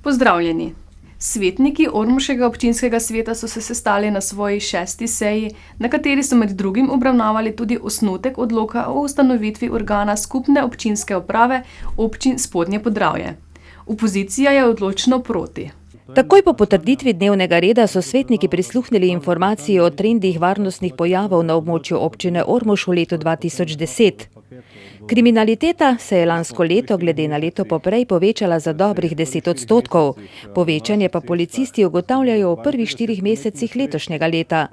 Pozdravljeni. Svetniki Ormoškega občinskega sveta so se sestali na svoji 6. seji, na kateri so med drugim obravnavali tudi osnutek odloka o ustanovitvi organa skupne občinske uprave občin Spodnje Podravje. Opozicija je odločno proti. Takoj po potrditvi dnevnega reda so svetniki prisluhnili informaciji o trendih varnostnih pojavov na območju občine Ormož v letu 2010. Kriminaliteta se je lansko leto glede na leto poprej povečala za dobrih 10%. Povečanje pa policisti ugotavljajo v prvih 4 mesecih letošnjega leta.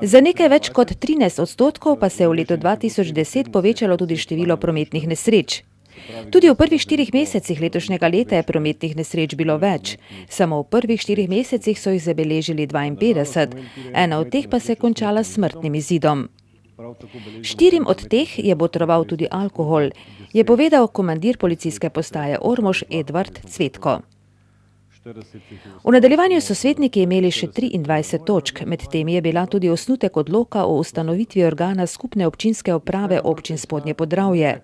Za nekaj več kot 13% pa se je v letu 2010 povečalo tudi število prometnih nesreč. Tudi v prvih 4 mesecih letošnjega leta je prometnih nesreč bilo več. Samo v prvih 4 mesecih so jih zabeležili 52, ena od teh pa se je končala s smrtnim izidom. 4 od teh je botroval tudi alkohol, je povedal komandir policijske postaje Ormož Edvard Cvetko. V nadaljevanju so svetniki imeli še 23 točk, med temi je bila tudi osnutek odloka o ustanovitvi organa skupne občinske uprave občin Spodnje Podravje.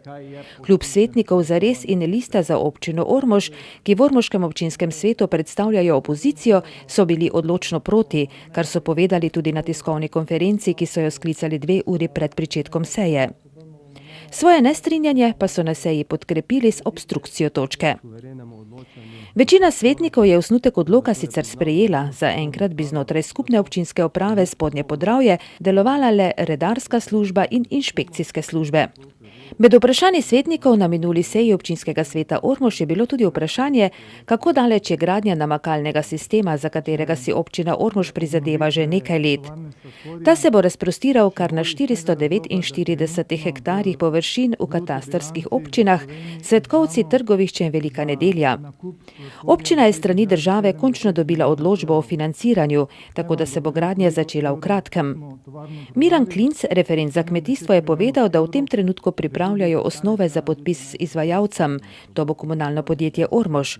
Klub svetnikov Zares in Lista za občino Ormož, ki v Ormoškem občinskem svetu predstavljajo opozicijo, so bili odločno proti, kar so povedali tudi na tiskovni konferenci, ki so jo sklicali 2 uri pred pričetkom seje. Svoje nestrinjanje pa so na seji podkrepili s obstrukcijo točke. Večina svetnikov je osnutek odloka sicer sprejela, zaenkrat bi znotraj skupne občinske uprave Spodnje Podravje delovala le redarska služba in inšpekcijske službe. Med vprašanji svetnikov na minuli seji občinskega sveta Ormož je bilo tudi vprašanje, kako daleč je gradnja namakalnega sistema, za katerega si občina Ormož prizadeva že nekaj let. Ta se bo razprostiral kar na 449 hektarjih površin v katastrskih občinah Cvetkovci, Trgovišče in Velika Nedelja. Občina je strani države končno dobila odločbo o financiranju, tako da se bo gradnja začela v kratkem. Miran Klinc, referent za kmetijstvo, je povedal, da v tem trenutku pripravljajo osnove za podpis z izvajalcem, to bo komunalno podjetje Ormož.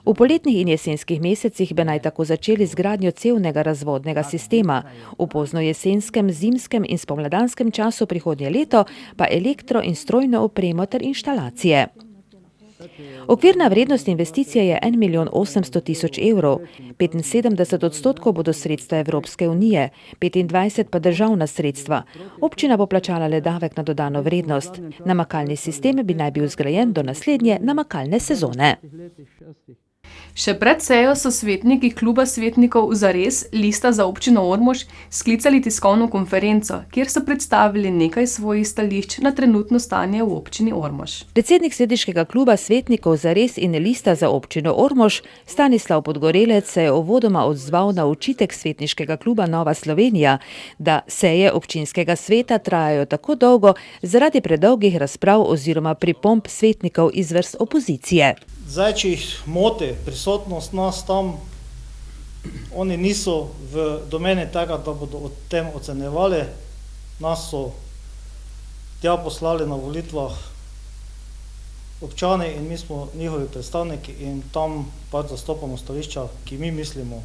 V poletnih in jesenskih mesecih bi naj tako začeli z gradnjo cevnega razvodnega sistema, v pozno jesenskem, zimskem in spomladanskem času prihodnje leto pa elektro in strojno opremo ter inštalacije. Okvirna vrednost investicije je 1 800 000 evrov, 75% bodo sredstva Evropske unije, 25% pa državna sredstva. Občina bo plačala le davek na dodano vrednost. Namakalni sistem bi naj bil zgrajen do naslednje namakalne sezone. Še pred sejo so svetniki kluba svetnikov Zares, Lista za občino Ormož sklicali tiskovno konferenco, kjer so predstavili nekaj svojih stališč na trenutno stanje v občini Ormož. Predsednik svetniškega kluba svetnikov Zares in Lista za občino Ormož, Stanislav Podgorelec, se je uvodoma odzval na očitek svetniškega kluba Nova Slovenija, da seje občinskega sveta trajajo tako dolgo zaradi predolgih razprav oziroma pripomb svetnikov iz vrst opozicije. Zdaj, če jih moti prisotnost nas tam, oni niso v domeni tega, da bodo o tem ocenjevali. Nas so tja poslali na volitvah občani in mi smo njihovi predstavniki in tam pač zastopamo stališča, ki mi mislimo,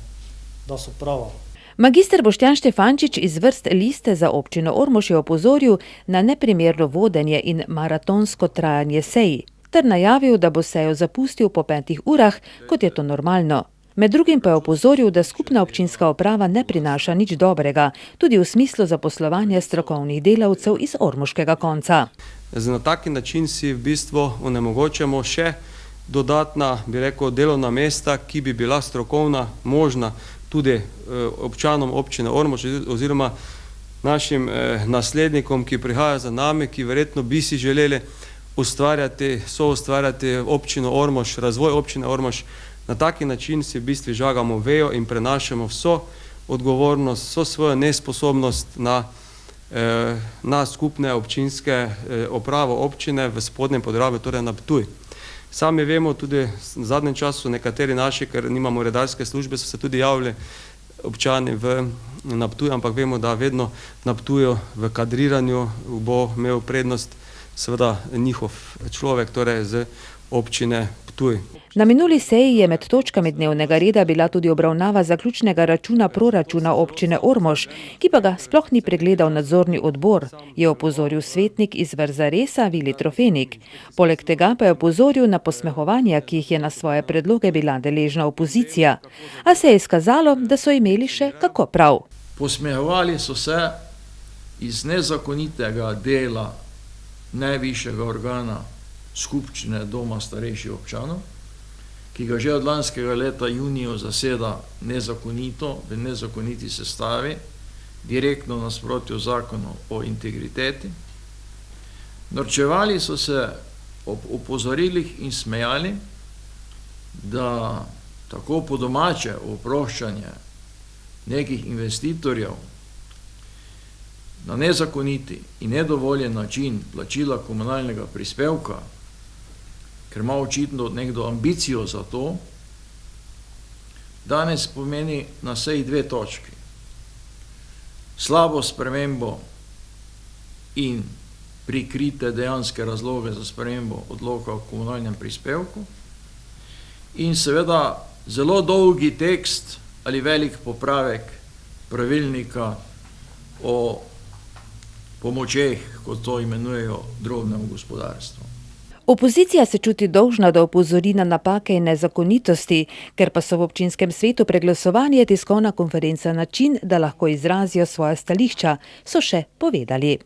da so prava. Magister Boštjan Štefančič iz vrst Liste za občino Ormož je opozoril na neprimerno vodenje in maratonsko trajanje sej, ter najavil, da bo sejo zapustil po 5 urah, kot je to normalno. Med drugim pa je opozoril, da skupna občinska uprava ne prinaša nič dobrega, tudi v smislu zaposlovanja strokovnih delavcev iz ormoškega konca. Na taki način si v bistvu onemogočamo še dodatna, bi rekel, delovna mesta, ki bi bila strokovna, možna tudi občanom občine Ormož oziroma našim naslednikom, ki prihajajo za nami, ki verjetno bi si želeli soustvarjati občino Ormož, razvoj občine Ormož. Na taki način si v bistvu žagamo vejo in prenašamo vso odgovornost, vso svojo nesposobnost na skupne občinske upravo občine v Spodnjem Podravju, torej na Ptuj. Sami vemo, tudi v zadnjem času nekateri naši, ker nimamo redarske službe, so se tudi javili občani na Ptuj, ampak vemo, da vedno na Ptuju v kadriranju bo imel prednost seveda njihov človek, torej z občine Ptuj. Na minuli seji je med točkami dnevnega reda bila tudi obravnava zaključnega računa proračuna občine Ormož, ki pa ga sploh ni pregledal nadzorni odbor, je opozoril svetnik iz Vrzaresa Vili Trofenik. Poleg tega pa je opozoril na posmehovanja, ki jih je na svoje predloge bila deležna opozicija. A se je izkazalo, da so imeli še kako prav. Posmehovali so se iz nezakonitega dela najvišjega organa skupščine Doma starejših občanov, ki ga že od lanskega leta junija zaseda nezakonito, v nezakoniti sestavi, direktno nasprotju zakonu o integriteti. Norčevali so se ob opozorilih in smejali, da tako po domače oproščanje nekih investitorjev na nezakoniti in nedovoljen način plačila komunalnega prispevka, ker ima očitno nekdo ambicijo za to, danes pomeni na seji dve točki. Slabo spremembo in prikrite dejanske razloge za spremembo odloka o komunalnem prispevku in seveda zelo dolgi tekst ali velik popravek pravilnika o pomočeh, kot to imenujejo, drobnemu gospodarstvu. Opozicija se čuti dolžna, da opozori na napake in nezakonitosti, ker pa so v občinskem svetu preglasovanje tiskovna konferenca način, da lahko izrazijo svoja stališča, so še povedali.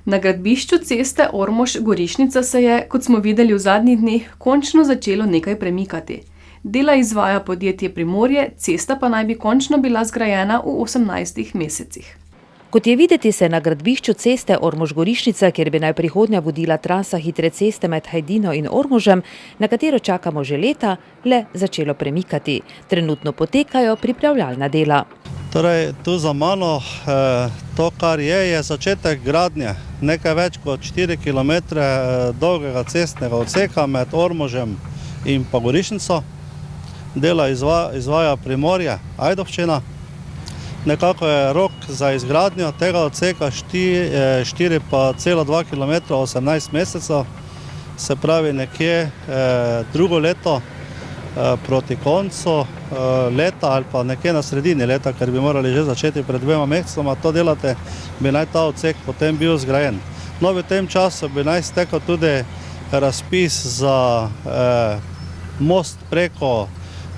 Na gradbišču ceste Ormož-Gorišnica se je, kot smo videli v zadnjih dneh, končno začelo nekaj premikati. Dela izvaja podjetje Primorje, cesta pa naj bi končno bila zgrajena v 18 mesecih. Kot je videti, se na gradbišču ceste Ormož-Gorišnica, kjer bi naj prihodnja vodila trasa hitre ceste med Hajdino in Ormožem, na katero čakamo že leta, le začelo premikati. Trenutno potekajo pripravljalna dela. Torej, tu za mano, to, kar je začetek gradnje nekaj več kot 4 km dolgega cestnega odseka med Ormožem in pa Gorišnico. Dela izvaja Primorje, Ajdovščina. Nekako je rok za izgradnjo tega odseka 4,2 km 18 mesecev, se pravi nekje drugo leto proti koncu leta ali pa nekje na sredini leta, ker bi morali že začeti pred 2 mesecoma to delati, bi naj ta odsek potem bil zgrajen. No, v tem času bi naj stekel tudi razpis za most preko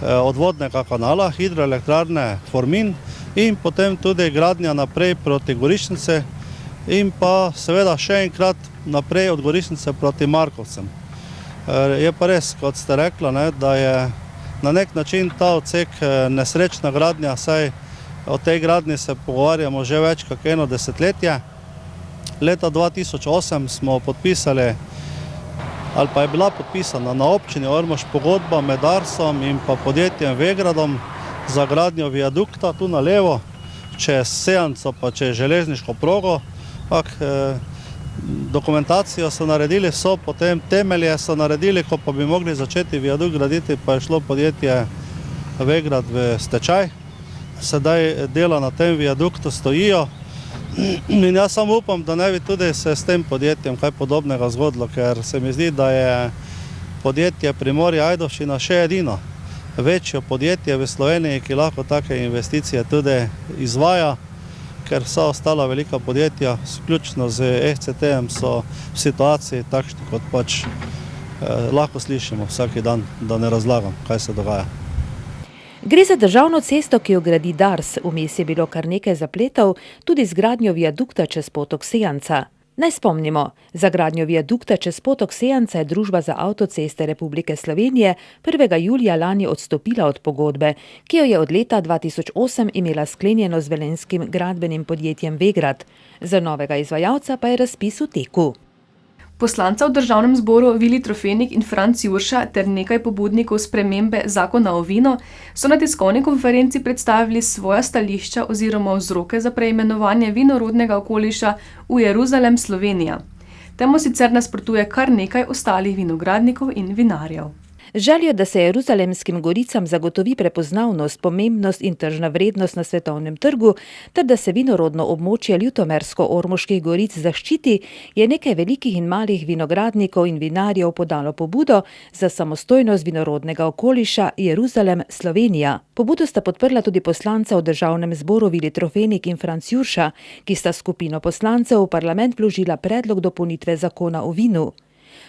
odvodnega kanala, hidroelektrarne Formin, in potem tudi gradnja naprej proti Gorišnici in pa seveda še enkrat naprej od Gorišnice proti Markovcem. Je pa res, kot ste rekla, da je na nek način ta odsek nesrečna gradnja, saj o tej gradnji se pogovarjamo že več kot 1 desetletje. Leta 2008 smo podpisali, ali pa je bila podpisana na občini Ormož pogodba med Darsom in pa podjetjem Vegradom za gradnjo viadukta tu na levo, čez Sejanco pa čez železniško progo. Dokumentacijo so naredili, potem temelje so naredili, ko pa bi mogli začeti viadukt graditi, pa je šlo podjetje Vegrad v stečaj. Sedaj dela na tem viaduktu stojijo in jaz samo upam, da ne bi tudi se s tem podjetjem kaj podobnega zgodilo, ker se mi zdi, da je podjetje Primorje Ajdovščina še edino večje podjetje v Sloveniji, ki lahko take investicije tudi izvaja, ker vsa ostala velika podjetja, vključno z ECT-em, so v situaciji takšni, kot pač lahko slišimo vsak dan, da ne razlagam, kaj se dogaja. Gre za državno cesto, ki jo gradi Dars. Vmes je bilo kar nekaj zapletov, tudi z gradnjo viadukta čez potok Sejanca. Naj spomnimo, za gradnjo viadukta čez potok Sejanca je Družba za avtoceste Republike Slovenije 1. julija lani odstopila od pogodbe, ki jo je od leta 2008 imela sklenjeno z velenjskim gradbenim podjetjem Vegrad. Za novega izvajalca pa je razpis v teku. Poslanca v državnem zboru Vili Trofenik in Franc Jurša ter nekaj pobudnikov spremembe zakona o vinu so na tiskovni konferenci predstavili svoja stališča oziroma vzroke za preimenovanje vinorodnega okoliša v Jeruzalem, Slovenija. Temu sicer nasprotuje kar nekaj ostalih vinogradnikov in vinarjev. Želijo, da se jeruzalemskim goricam zagotovi prepoznavnost, pomembnost in tržna vrednost na svetovnem trgu, ter da se vinorodno območje Ljutomersko-Ormoških goric zaščiti, je nekaj velikih in malih vinogradnikov in vinarjev podalo pobudo za samostojnost vinorodnega okoliša Jeruzalem, Slovenija. Pobudo sta podprla tudi poslanca v državnem zboru Vili Trofenik in Franc Jurša, ki sta skupino poslancev v parlament vložila predlog dopolnitve zakona o vinu.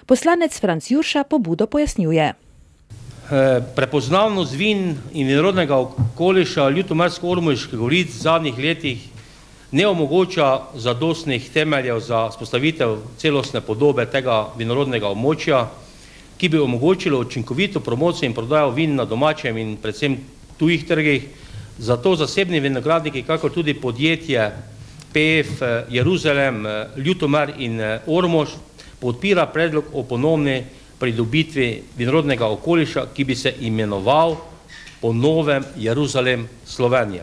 Poslanec Franc Jurša pobudo pojasnjuje. Prepoznavnost vin in vinorodnega okoliša Ljutomersko-Ormoških goric v zadnjih letih ne omogoča zadostnih temeljev za vzpostavitev celostne podobe tega vinorodnega območja, ki bi omogočilo učinkovito promocijo in prodajo vin na domačem in predvsem tujih trgih. Zato zasebni vinogradniki, kakor tudi podjetje PF Jeruzalem, Ljutomer in Ormož podpira predlog o ponovni pridobitvi vinorodnega okoliša, ki bi se imenoval po novem Jeruzalem, Slovenija.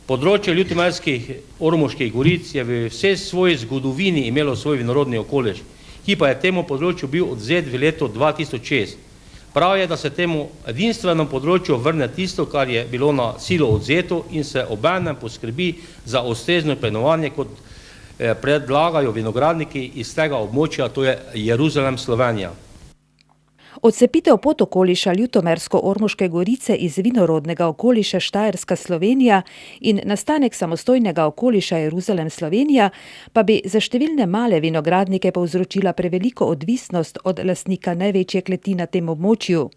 Področje Ljutomerskih Ormoških goric je v vsej svoji zgodovini imelo svoj vinorodni okoliš, ki pa je temu področju bil odvzet v letu 2006. Prav je, da se temu edinstvenem področju vrne tisto, kar je bilo na silo odvzeto in se obenem poskrbi za ustrezno imenovanje, kot predlagajo vinogradniki iz tega območja, to je Jeruzalem, Slovenija. Odcepitev podokoliša Ljutomersko-Ormoške gorice iz vinorodnega okoliša Štajerska, Slovenija in nastanek samostojnega okoliša Jeruzalem, Slovenija pa bi za številne male vinogradnike povzročila preveliko odvisnost od lastnika največje kleti na tem območju.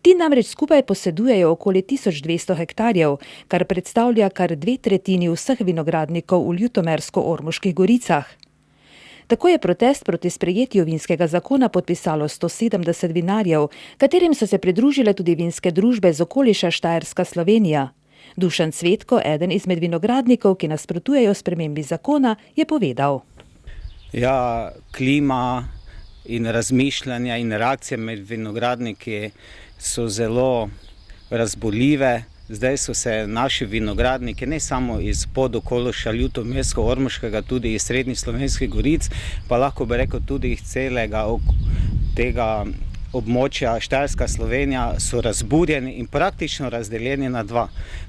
Ti namreč skupaj posedujejo okoli 1200 hektarjev, kar predstavlja kar 2/3 vseh vinogradnikov v Ljutomersko-Ormoških goricah. Tako je protest proti sprejetju vinskega zakona podpisalo 170 vinarjev, katerim so se pridružile tudi vinske družbe z okoliša Štajerska, Slovenija. Dušan Cvetko, eden izmed vinogradnikov, ki nasprotujejo spremembi zakona, je povedal. Ja, klima in razmišljanja in reakcije med vinogradniki so zelo razboljive. Zdaj so se naši vinogradniki, ne samo iz podokoliša Ljutomersko-Ormoškega, tudi iz srednjih slovenskih goric, pa lahko bi rekel tudi iz celega tega območja Štajerska, Slovenija, so razburjeni in praktično razdeljeni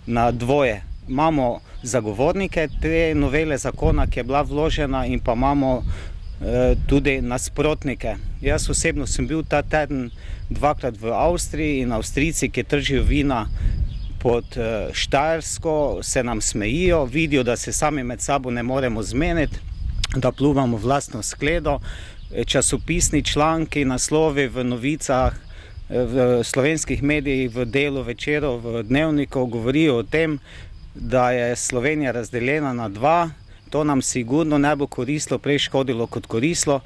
na dvoje. Imamo zagovornike te novele zakona, ki je bila vložena, in pa imamo tudi nasprotnike. Jaz osebno sem bil ta teden 2-krat v Avstriji in Avstrijci, ki tržijo vina pod Štajersko, se nam smejijo, vidijo, da se sami med sabo ne moremo zmeniti, da pluvamo vlastno skledo. Časopisni članki, naslovi v novicah, v slovenskih medijih, v Delu, Večeru, v Dnevniku govorijo o tem, da je Slovenija razdeljena na dva. To nam sigurno ne bo koristilo, prej škodilo kot koristilo.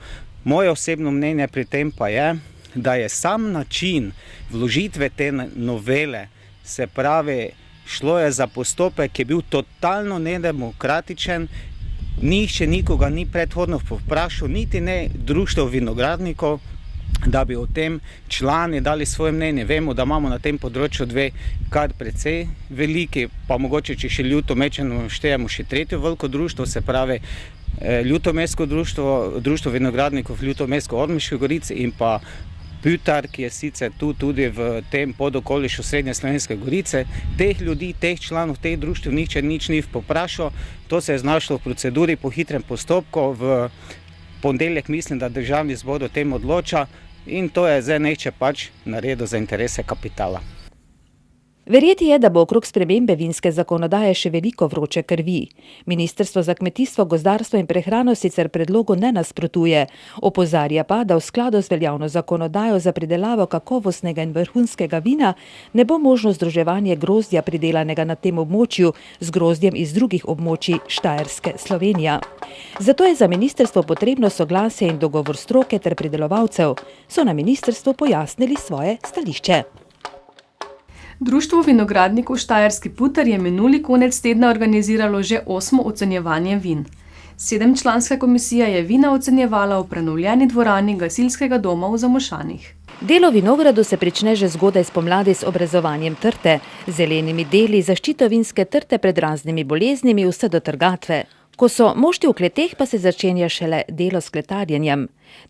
Moje osebno mnenje pri tem pa je, da je sam način vložitve te novele, se pravi, šlo je za postopek, ki je bil totalno nedemokratičen, nihče nikoga ni predhodno povprašal, niti ne društvo vinogradnikov, da bi o tem člani dali svoje mnenje. Vemo, da imamo na tem področju dve kar precej veliki, pa mogoče, če še Ljutomečeno štejemo, še tretje veliko društvo, se pravi Ljutomersko društvo, društvo vinogradnikov Ljutomersko-Ormoške gorice in pa Putar, ki je sicer tu tudi v tem podokolišu Srednje Slovenske gorice. Teh ljudi, teh članov, teh društv nihče nič ni povprašal. To se je znašlo v proceduri po hitrem postopku. V ponedeljek mislim, da državni zbor o tem odloča in to je zdaj nehče pač naredil za interese kapitala. Verjeti je, da bo okrog spremembe vinske zakonodaje še veliko vroče krvi. Ministrstvo za kmetijstvo, gozdarstvo in prehrano sicer predlogu ne nasprotuje. Opozarja pa, da v skladu z veljavno zakonodajo za pridelavo kakovostnega in vrhunskega vina ne bo možno združevanje grozdja pridelanega na tem območju z grozdjem iz drugih območij Štajerske, Slovenija. Zato je za ministrstvo potrebno soglasje in dogovor stroke ter pridelovalcev, so na ministrstvu pojasnili svoje stališče. Društvo vinogradnikov Štajerski Putar je minuli konec tedna organiziralo že 8. ocenjevanje vin. 7-članska komisija je vina ocenjevala v prenovljeni dvorani gasilskega doma v Zamošanih. Delo v vinogradu se prične že zgodaj spomladi s obrezovanjem trte, zelenimi deli, zaščito vinske trte pred raznimi boleznimi vse do trgatve. Ko so mošti v kleteh, pa se začenja šele delo s kletarjenjem.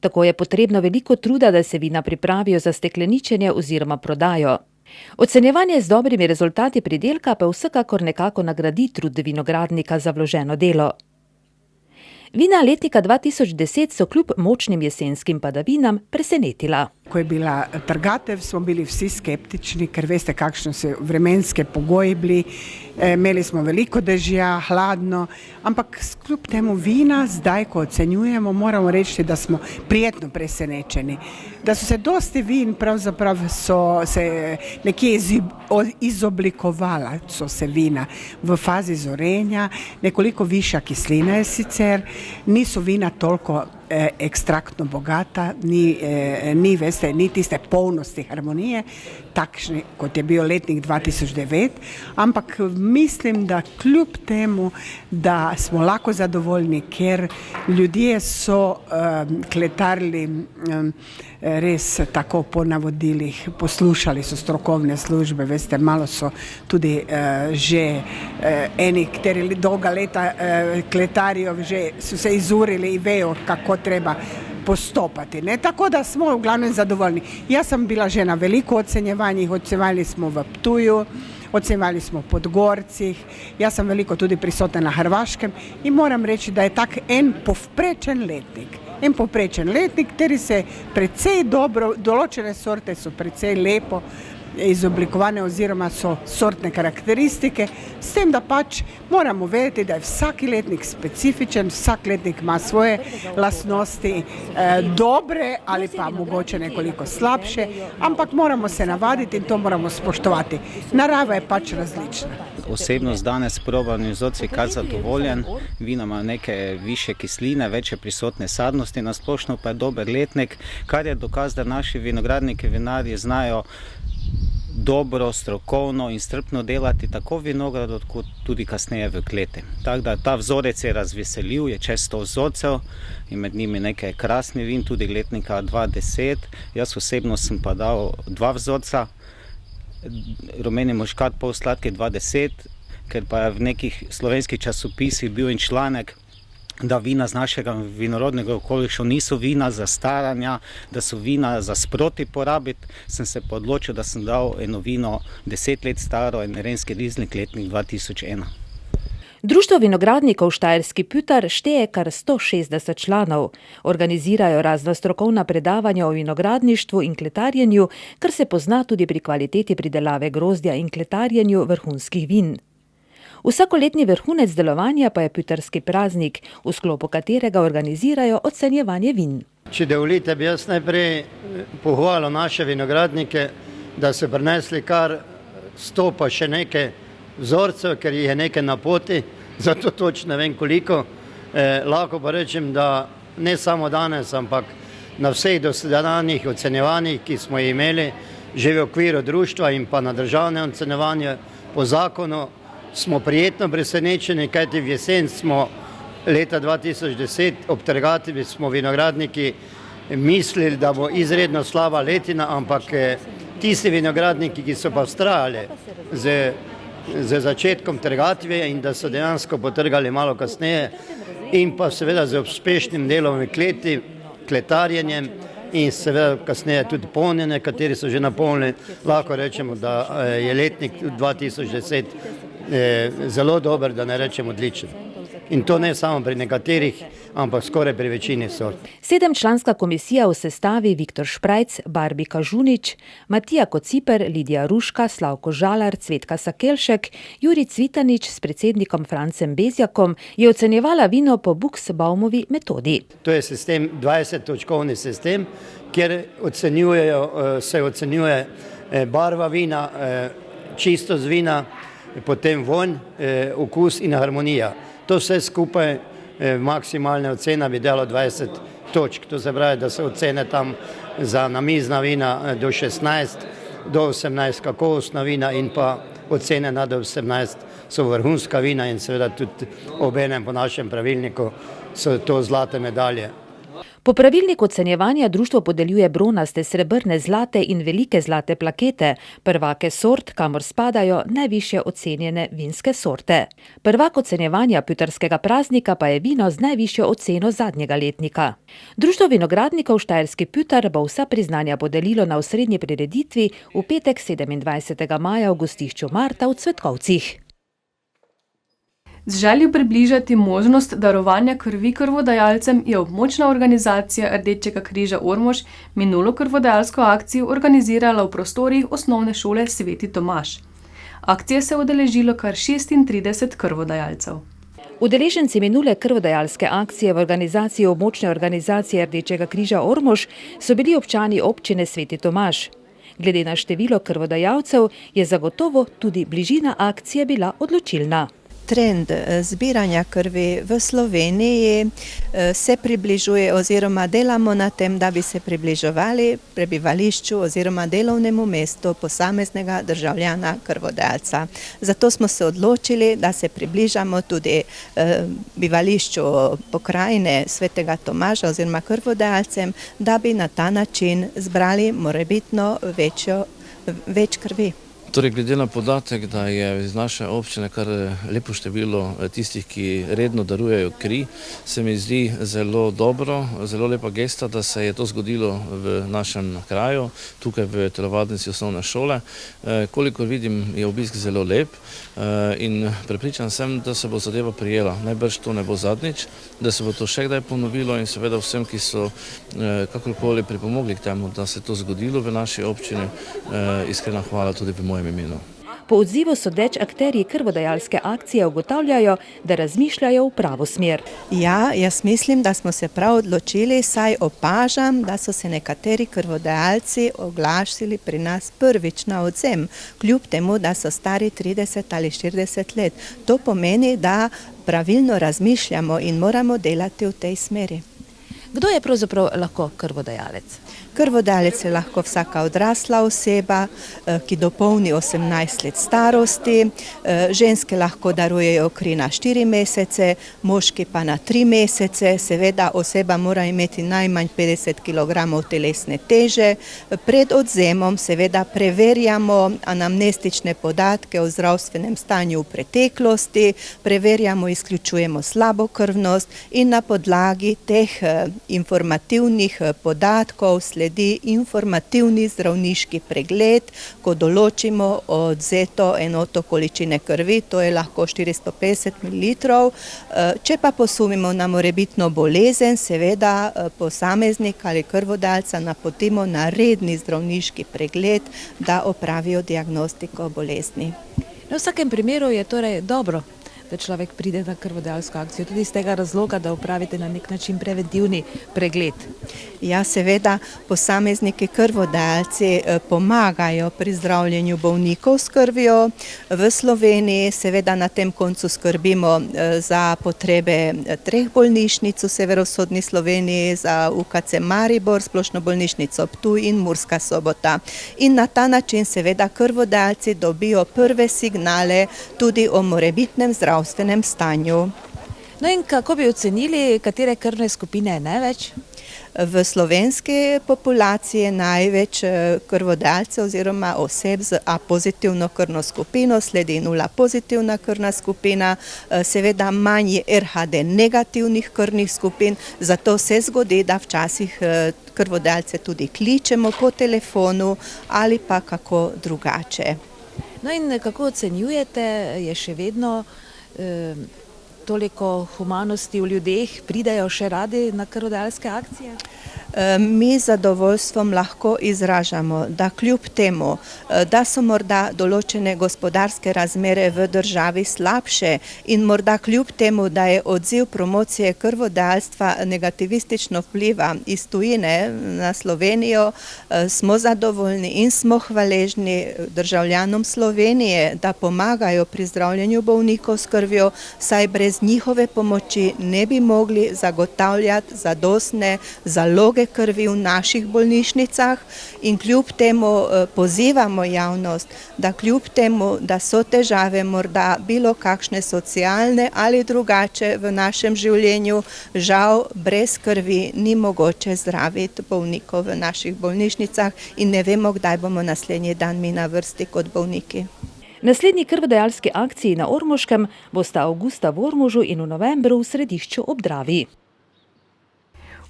Tako je potrebno veliko truda, da se vina pripravijo za stekleničenje oziroma prodajo. Ocenjevanje z dobrimi rezultati pridelka pa vsekakor nekako nagradi trud vinogradnika za vloženo delo. Vina letnika 2010 so kljub močnim jesenskim padavinam presenetila. Ko je bila trgatev, smo bili vsi skeptični, ker veste, kakšne so vremenske pogoji bili. Imeli smo veliko dežja, hladno, ampak kljub temu vina, zdaj, ko ocenjujemo, moramo reči, da smo prijetno presenečeni. Da so se dosti vin, pravzaprav so se nekje izoblikovala, so se vina v fazi zorenja, nekoliko višja kislina je sicer, niso vina toliko ekstraktno bogata, ni tiste polnosti harmonije, takšni kot je bil letnik 2009, ampak mislim, da kljub temu, da smo lahko zadovoljni, ker ljudje so kletarili res tako po navodilih, poslušali so strokovne službe, veste, malo so tudi že eni, kateri dolga leta kletarijo, že so se izurili in vejo, kako treba postopati. Ne? Tako da smo v glavnem zadovoljni. Jaz sem bila že na veliko ocenjevanjih, ocenjevali smo v Ptuju, ocenjevali smo v Podgorcih, jaz sem veliko tudi prisotna na Hrvaškem in moram reči, da je tak en povprečen letnik, kateri se precej dobro, določene sorte so precej lepo izoblikovane oziroma so sortne karakteristike, s tem, da pač moramo vedeti, da je vsaki letnik specifičen, vsak letnik ima svoje lastnosti, dobre ali pa mogoče nekoliko slabše, ampak moramo se navaditi in to moramo spoštovati. Narava je pač različna. Osebno danes probani vzorci kar zadovoljen, vina ima neke više kisline, večje prisotne sadnosti, nasplošno pa je dober letnik, kar je dokaz, da naši vinogradniki, vinarji znajo dobro, strokovno in strpno delati tako v vinogradu, kot tudi kasneje v kleti. Tako da ta vzorec je razveseljiv, je čez 100 vzorcev in med njimi nekaj krasnih vin, tudi letnika 2010. Jaz osebno sem pa dal 2 vzorca, rumeni muškat, pol sladki 2010, ker pa je v nekih slovenskih časopisih bil in članek, da vina z našega vinorodnega okoliša niso vina za staranja, da so vina za sproti porabiti, sem se pa odločil, da sem dal eno vino 10 let staro, en renski rizling letnik 2001. Društvo vinogradnikov Štajerski Putar šteje kar 160 članov. Organizirajo razna strokovna predavanja o vinogradništvu in kletarjenju, kar se pozna tudi pri kvaliteti pridelave grozdja in kletarjenju vrhunskih vin. Vsakoletni vrhunec delovanja pa je Putarski praznik, v sklopu katerega organizirajo ocenjevanje vin. Če dovolite, bi jaz najprej pohvalil naše vinogradnike, da so prinesli kar 100 pa še nekaj vzorcev, ker jih je nekaj na poti, zato točno ne vem koliko. Lahko pa rečem, da ne samo danes, ampak na vseh dosedanjih ocenjevanjih, ki smo jih imeli, že v okviru društva in pa na državnem ocenjevanju po zakonu, smo prijetno presenečeni, kajti v jesen smo leta 2010 ob trgativi smo vinogradniki mislili, da bo izredno slaba letina, ampak tisti vinogradniki, ki so pa vztrajali z začetkom trgatve in da so dejansko potrgali malo kasneje in pa seveda z uspešnim delom v kleti, kletarjenjem in seveda kasneje tudi polnjenje, kateri so že napolnili, lahko rečemo, da je letnik 2010 zelo dober, da ne rečem odličen. In to ne samo pri nekaterih, ampak skoraj pri večini sort. 7-članska komisija v sestavi Viktor Šprajc, Barbika Žunič, Matija Kociper, Lidija Ruška, Slavko Žalar, Cvetka Sakelšek, Jurij Cvitanič s predsednikom Francem Bezjakom je ocenjevala vino po Buxbaumovi metodi. To je sistem, 20-točkovni sistem, kjer se ocenjuje barva vina, čistost vina, potem vonj, okus in harmonija. To vse skupaj maksimalna ocena bi dalo 20 točk. To se pravi, da se ocene tam za namizna vina do 16, do 18 kakovostna vina in pa ocene nad 18 so vrhunska vina in seveda tudi obenem po našem pravilniku so to zlate medalje. Po pravilniku ocenjevanja društvo podeljuje bronaste, srebrne, zlate in velike zlate plakete, prvake sort, kamor spadajo najvišje ocenjene vinske sorte. Prvak ocenjevanja pütarskega praznika pa je vino z najvišjo oceno zadnjega letnika. Društvo vinogradnikov Štajerski Pütar bo vsa priznanja podelilo na osrednji prireditvi v petek 27. maja v gostišču Marta v Cvetkovcih. Z željo približati možnost darovanja krvi krvodajalcem je območna organizacija Rdečega križa Ormož minulo krvodajalsko akcijo organizirala v prostorih osnovne šole Sveti Tomaž. Akcije se je udeležilo kar 36 krvodajalcev. Udeleženci minule krvodajalske akcije v organizaciji območne organizacije Rdečega križa Ormož so bili občani občine Sveti Tomaž. Glede na število krvodajalcev je zagotovo tudi bližina akcije bila odločilna. Trend zbiranja krvi v Sloveniji se približuje oziroma delamo na tem, da bi se približevali prebivališču oziroma delovnemu mestu posameznega državljana krvodajalca. Zato smo se odločili, da se približamo tudi bivališču pokrajine Svetega Tomaža oziroma krvodajalcem, da bi na ta način zbrali morebitno več krvi. Torej, glede na podatek, da je iz naše občine kar lepo število tistih, ki redno darujejo kri, se mi zdi zelo dobro, zelo lepa gesta, da se je to zgodilo v našem kraju, tukaj v telovadnici osnovne šole. Kolikor vidim, je obisk zelo lep in prepričan sem, da se bo zadeva prijela. Najbrž to ne bo zadnjič, da se bo to še kdaj ponovilo in seveda vsem, ki so kakorkoli pripomogli k temu, da se to zgodilo v naši občini, iskrena hvala tudi v mojem imenu. Po odzivu sodeč akterji krvodajalske akcije ugotavljajo, da razmišljajo v pravo smer. Ja, jaz mislim, da smo se prav odločili, saj opažam, da so se nekateri krvodajalci oglašali pri nas prvič na odzem, kljub temu, da so stari 30 ali 40 let. To pomeni, da pravilno razmišljamo in moramo delati v tej smeri. Kdo je pravzaprav lahko krvodajalec? Krvodajalec je lahko vsaka odrasla oseba, ki dopolni 18 let starosti. Ženske lahko darujejo kri na 4 mesece, moški pa na 3 mesece. Seveda oseba mora imeti najmanj 50 kg telesne teže. Pred odzemom seveda preverjamo anamnestične podatke o zdravstvenem stanju v preteklosti, preverjamo, izključujemo slabokrvnost in na podlagi teh informativnih podatkov sledi informativni zdravniški pregled, ko določimo odzeto enoto količine krvi, to je lahko 450 ml. Če pa posumimo na morebitno bolezen, seveda posameznik ali krvodajalca napotimo na redni zdravniški pregled, da opravijo diagnostiko bolezni. V vsakem primeru je torej dobro, da človek pride na krvodajalsko akcijo, tudi iz tega razloga, da opravite na nek način preventivni pregled. Ja, seveda, posamezniki krvodajalci pomagajo pri zdravljenju bolnikov s krvjo. V Sloveniji seveda na tem koncu skrbimo za potrebe 3 bolnišnic v severovzhodni Sloveniji, za UKC Maribor, splošno bolnišnico Ptuj in Murska Sobota. In na ta način seveda krvodajalci dobijo prve signale tudi o morebitnem zdravstvenem stanju. No in kako bi ocenili, katere krvne skupine je največ? V slovenski populaciji je največ krvodajalcev oziroma oseb z A pozitivno krvno skupino, sledi 0 pozitivna krvna skupina, seveda manj je RHD negativnih krvnih skupin, zato se zgodi, da včasih krvodajalce tudi kličemo po telefonu ali pa kako drugače. No in kako ocenjujete, je še vedno toliko humanosti v ljudeh, pridajo še radi na krvodajalske akcije? Mi z zadovoljstvom lahko izražamo, da kljub temu, da so morda določene gospodarske razmere v državi slabše in morda kljub temu, da je odziv promocije krvodajalstva negativistično vpliva iz tujine na Slovenijo, smo zadovoljni in smo hvaležni državljanom Slovenije, da pomagajo pri zdravljenju bolnikov s krvjo, saj brez njihove pomoči ne bi mogli zagotavljati zadostne zaloge druge krvi v naših bolnišnicah in kljub temu pozivamo javnost, da kljub temu, da so težave morda bilo kakšne socialne ali drugače v našem življenju, žal brez krvi ni mogoče zdraviti bolnikov v naših bolnišnicah in ne vemo, kdaj bomo naslednji dan mi na vrsti kot bolniki. Naslednji krvodajalski akciji na Ormoškem bosta avgusta v Ormožu in v novembru v Središču ob Dravi.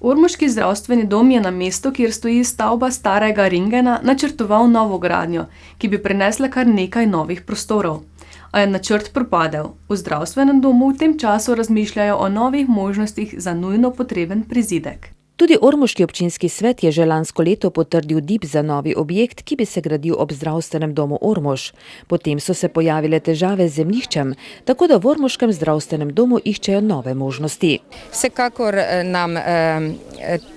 Ormoški zdravstveni dom je na mestu, kjer stoji stavba starega rentgena, načrtoval novo gradnjo, ki bi prinesla kar nekaj novih prostorov. A je načrt propadel. V zdravstvenem domu v tem času razmišljajo o novih možnostih za nujno potreben prizidek. Tudi Ormoški občinski svet je že lansko leto potrdil DIP za novi objekt, ki bi se gradil ob zdravstvenem domu Ormož. Potem so se pojavile težave z zemljiščem, tako da v Ormoškem zdravstvenem domu iščejo nove možnosti. Vsekakor nam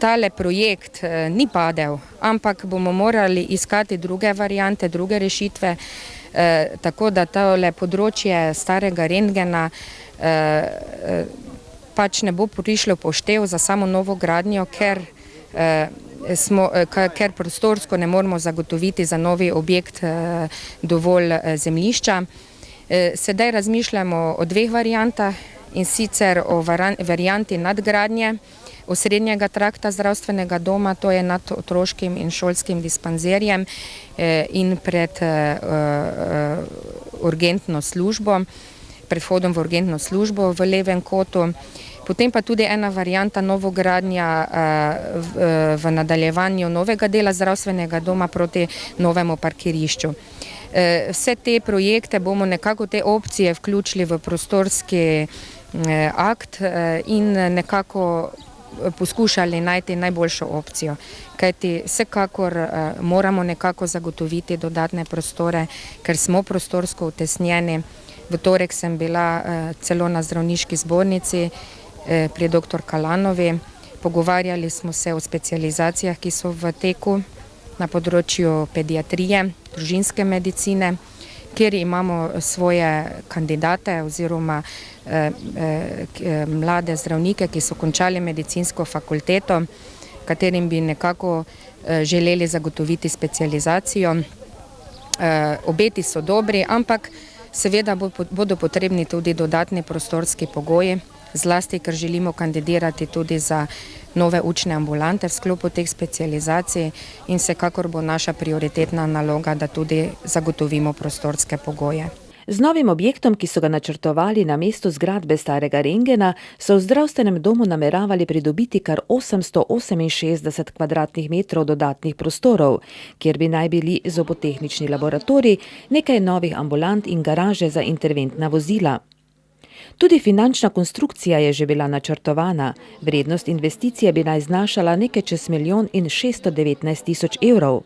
tale projekt ni padel, ampak bomo morali iskati druge variante, druge rešitve, tako da tole področje starega rentgena pač ne bo prišlo poštev za samo novo gradnjo, ker prostorsko ne moramo zagotoviti za novi objekt dovolj zemljišča. Sedaj razmišljamo o dveh variantah, in sicer o varianti nadgradnje osrednjega trakta zdravstvenega doma, to je nad otroškim in šolskim dispanzerjem in pred urgentno službo, pred vhodom v urgentno službo v levem kotu. Potem pa tudi ena varianta novogradnja v nadaljevanju novega dela zdravstvenega doma proti novemu parkirišču. Vse te projekte bomo nekako te opcije vključili v prostorski akt in nekako poskušali najti najboljšo opcijo. Kajti vsekakor moramo nekako zagotoviti dodatne prostore, ker smo prostorsko utesnjeni. V torek sem bila celo na zdravniški zbornici pri dr. Kalanovi. Pogovarjali smo se o specializacijah, ki so v teku na področju pediatrije, družinske medicine, kjer imamo svoje kandidate oziroma mlade zdravnike, ki so končali medicinsko fakulteto, katerim bi nekako želeli zagotoviti specializacijo. Obeti so dobri, ampak seveda bodo potrebni tudi dodatni prostorski pogoji, zlasti, ker želimo kandidirati tudi za nove učne ambulante v sklopu teh specializacij in vsekakor bo naša prioritetna naloga, da tudi zagotovimo prostorske pogoje. Z novim objektom, ki so ga načrtovali na mestu zgradbe starega rentgena, so v zdravstvenem domu nameravali pridobiti kar 868 kvadratnih metrov dodatnih prostorov, kjer bi naj bili zobotehnični laboratorij, nekaj novih ambulant in garaže za interventna vozila. Tudi finančna konstrukcija je že bila načrtovana. Vrednost investicije bi naj znašala nekaj čez 1.619.000 evrov.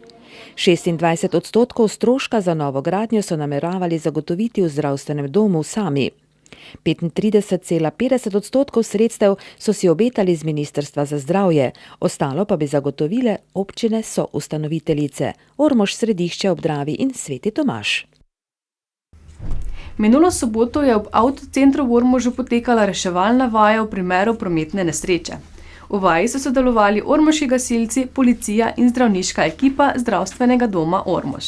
26% stroška za novo gradnjo so nameravali zagotoviti v zdravstvenem domu sami. 35,50% sredstev so si obetali z Ministrstva za zdravje, ostalo pa bi zagotovile občine soustanoviteljice Ormož, Središče ob Dravi in Sveti Tomaž. Minulo soboto je ob avtocentru v Ormožu potekala reševalna vaja v primeru prometne nesreče. V vaji so sodelovali ormoški gasilci, policija in zdravniška ekipa zdravstvenega doma Ormož.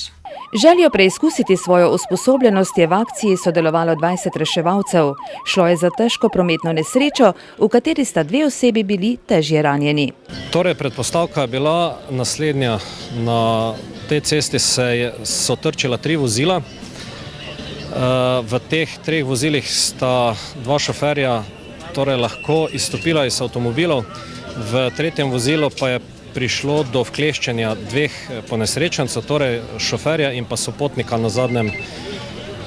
Želijo preizkusiti svojo usposobljenost je v akciji sodelovalo 20 reševalcev. Šlo je za težko prometno nesrečo, v kateri sta 2 osebi bili težje ranjeni. Torej, predpostavka je bila naslednja. Na tej cesti so trčila 3 vozila. V teh 3 vozilih sta 2 šoferja lahko izstopila iz avtomobilov, v 3. vozilu pa je prišlo do vkleščenja 2 ponesrečencev, torej šoferja in pa sopotnika na zadnjem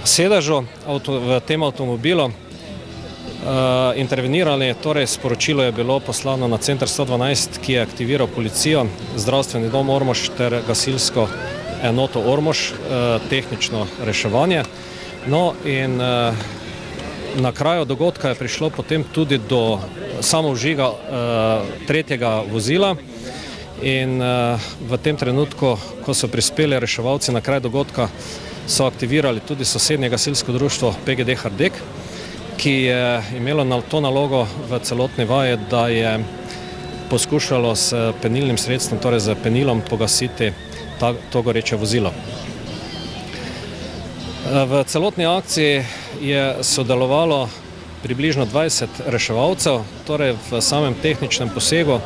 sedežu v tem avtomobilu. Intervenirali, torej sporočilo je bilo poslano na center 112, ki je aktiviral policijo, zdravstveni dom Ormož ter gasilsko enoto Ormož, tehnično reševanje. No in na kraju dogodka je prišlo potem tudi do samovžiga 3. vozila in v tem trenutku, ko so prispeli reševalci na kraj dogodka, so aktivirali tudi sosednje gasilsko društvo PGD Hardek, ki je imelo to nalogo v celotni vaji, da je poskušalo s penilnim sredstvom, torej z penilom pogasiti to goreče vozilo. V celotni akciji je sodelovalo približno 20 reševalcev, torej v samem tehničnem posegu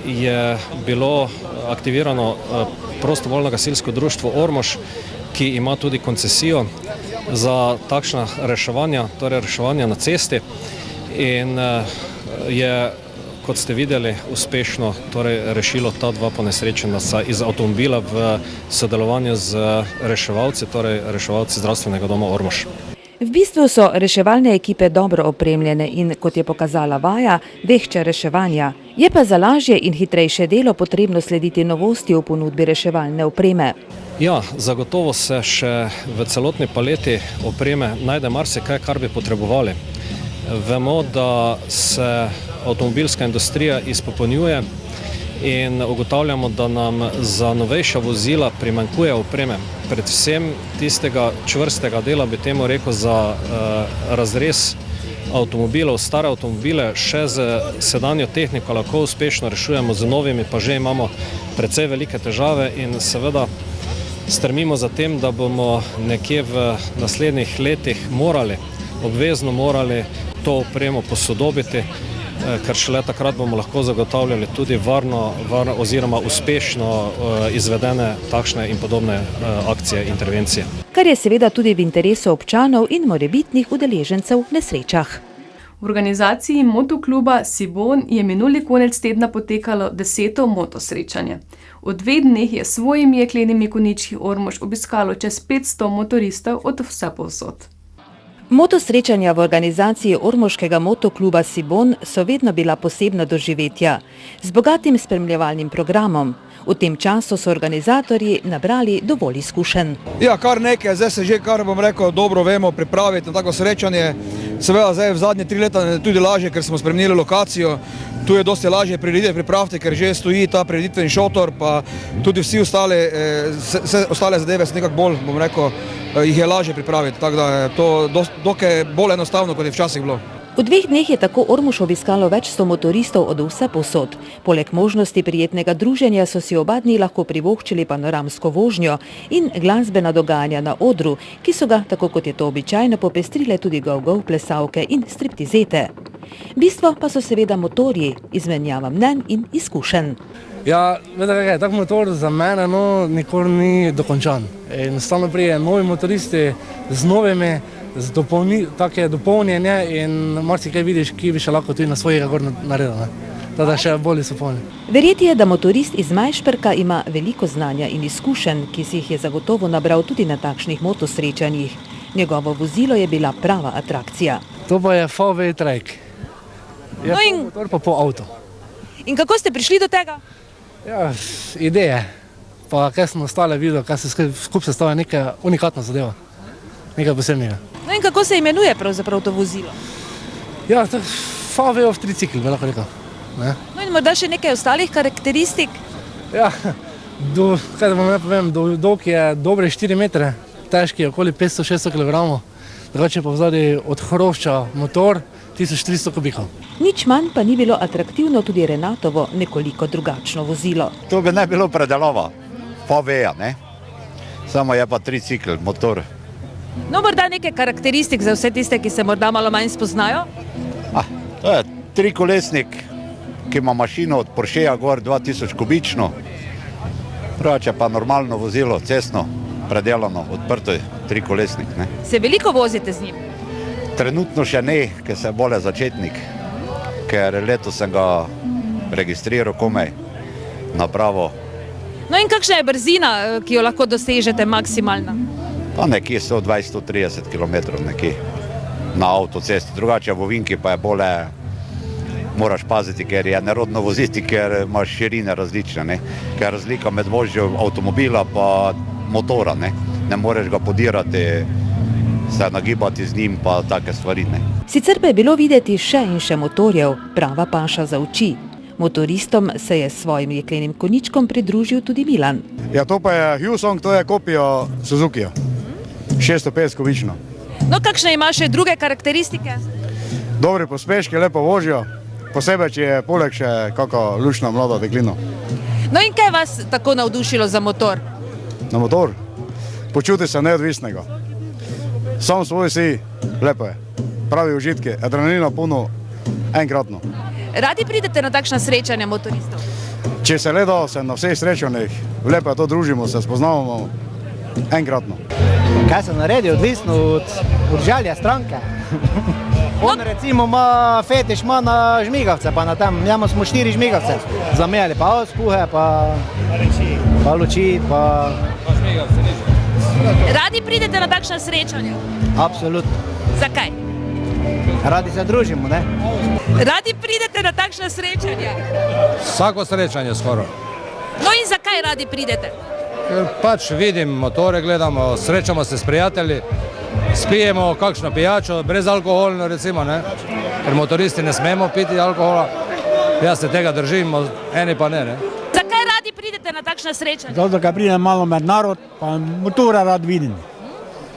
je bilo aktivirano prostovoljno gasilsko društvo Ormož, ki ima tudi koncesijo za takšna reševanja, torej reševanja na cesti, in je, kot ste videli, uspešno torej rešilo ta dva ponesrečenca iz avtomobila v sodelovanju z reševalci, torej reševalci zdravstvenega doma Ormož. V bistvu so reševalne ekipe dobro opremljene in, kot je pokazala vaja, vešče reševanja. Je pa za lažje in hitrejše delo potrebno slediti novosti v ponudbi reševalne opreme. Ja, zagotovo se še v celotni paleti opreme najde marsikaj, kar bi potrebovali. Vemo, da se avtomobilska industrija izpopolnjuje in ugotavljamo, da nam za novejša vozila primanjkuje opreme. Predvsem tistega čvrstega dela, bi temu rekel, za razrez avtomobilov, stare avtomobile, še z sedanjo tehniko lahko uspešno rešujemo, z novimi pa že imamo precej velike težave in seveda strmimo za tem, da bomo nekje v naslednjih letih obvezno morali to opremo posodobiti, ker šele takrat bomo lahko zagotavljali tudi varno oziroma uspešno izvedene takšne in podobne akcije, intervencije. Kar je seveda tudi v interesu občanov in morebitnih udeležencev v nesrečah. V organizaciji motokluba Sibon je minuli konec tedna potekalo 10. motosrečanje. V 2 dneh je s svojimi jeklenimi konjički Ormož obiskalo čez 500 motoristov od vsepovsod. Motosrečanja v organizaciji ormoškega motokluba Sibon so vedno bila posebna doživetja, z bogatim spremljevalnim programom. V tem času so organizatorji nabrali dovolj izkušenj. Ja, kar nekaj, zdaj se že, kar bom rekel, dobro vemo pripraviti na tako srečanje. Seveda zdaj v zadnje 3 leta je tudi lažje, ker smo spremenili lokacijo. Tu je dosti lažje pripraviti, ker že stoji ta prireditveni šotor, pa tudi vse ostale zadeve so nekako bolj, bom rekel, jih je lažje pripraviti, tako da je to dokaj bolj enostavno, kot je včasih bilo. V 2 dneh je tako Ormož obiskalo več 100 motoristov od vsepovsod. Poleg možnosti prijetnega druženja so si oba dni lahko privoščili panoramsko vožnjo in glasbena dogajanja na odru, ki so ga, tako kot je to običajno, popestrile tudi go-go plesavke in striptizete. Bistvo pa so seveda motorji, izmenjava mnenj in izkušenj. Ja, veste kaj, tak motor za mene nikoli ni dokončan. In stalno prije novi motoristi z novimi, take dopolnjenje in marsikaj vidiš, ki bi še lahko tudi na svojega gor naredil. Tada še bolj so polni. Verjeti je, da motorist iz Majšperka ima veliko znanja in izkušenj, ki si jih je zagotovo nabral tudi na takšnih motosrečanjih. Njegovo vozilo je bila prava atrakcija. To pa je VW Trek. Je motor pa po avto. In kako ste prišli do tega? Ja, ideje. Pa kaj sem ostale videl, kaj se skupaj sestavlja neka unikatna zadeva. Nekaj posebnega. No in kako se imenuje pravzaprav to vozilo? Ja, to je VW tricikl, bi lahko rekel. No in morda še nekaj ostalih karakteristik? Ja, kaj da vam ne povem, dolg je dobre 4 metre, težki je okoli 500-600 kg, drugače pa vzadi odhrošča motor 1400 kubikov. Nič manj pa ni bilo atraktivno tudi Renatovo nekoliko drugačno vozilo. To bi ne bilo predelava, VW-ja, ne? Samo je pa tricikl, motor. No, morda nekaj karakteristik za vse tiste, ki se morda malo manj spoznajo? To je 3-kolesnik, ki ima mašino od Porschea gor 2000 kubično. Drugače pa normalno vozilo, cestno, predelano, odprto je 3-kolesnik, ne? Se veliko vozite z njim? Trenutno še ne, ker sem bolj začetnik, ker letos sem ga registriral komaj napravo. No in kakšna je brzina, ki jo lahko dosežete maksimalno? Pa nekje 120-130 km nekje na avtocesti, drugače v ovinki pa je bolje, moraš paziti, ker je nerodno voziti, ker imaš širine različne, ne? Ker je razlika med vožnjo avtomobila pa motora, ne moreš ga podirati, se nagibati z njim pa take stvari, ne. Sicer pa je bilo videti še in še motorjev, prava paša za oči. Motoristom se je s svojim jeklenim konjičkom pridružil tudi Milan. Ja, to pa je Hyosung, to je kopija Suzukija. 650 kubično. No, kakšne ima še druge karakteristike? Dobri pospeški, lepo vožnjo posebej, če je poleg še kakšna luštna mlada deklina. No in kaj vas tako navdušilo za motor? Na motor? Počuti se neodvisnega. Sam svoj si, lepo je. Pravi užitke, adrenalina puno, enkratno. Radi pridete na takšna srečanja motoristov? Če se le da, sem na vseh srečanjih, lepo je to družimo, se spoznavamo, enkratno. Kaj se naredi, odvisno od želje stranke. On recimo ima fetiš, ima na žmigavce, pa na tem, njemu smo 4 žmigavce zamenjali, pa ospuhe, pa luči, pa... Radi pridete na takšna srečanja? Absolutno. Zakaj? Radi se družimo, ne? Radi pridete na takšna srečanja? Vsako srečanje skoro. No in zakaj radi pridete? Ker pač vidim motore, gledamo, srečamo se s prijatelji, spijemo kakšno pijačo, brezalkoholno recimo, ne? Ker motoristi ne smemo piti alkohola, jaz se tega držim, eni pa ne. Zakaj radi pridete na takšna srečanja? Zato, ker pridem malo med narod, pa motora rad vidim.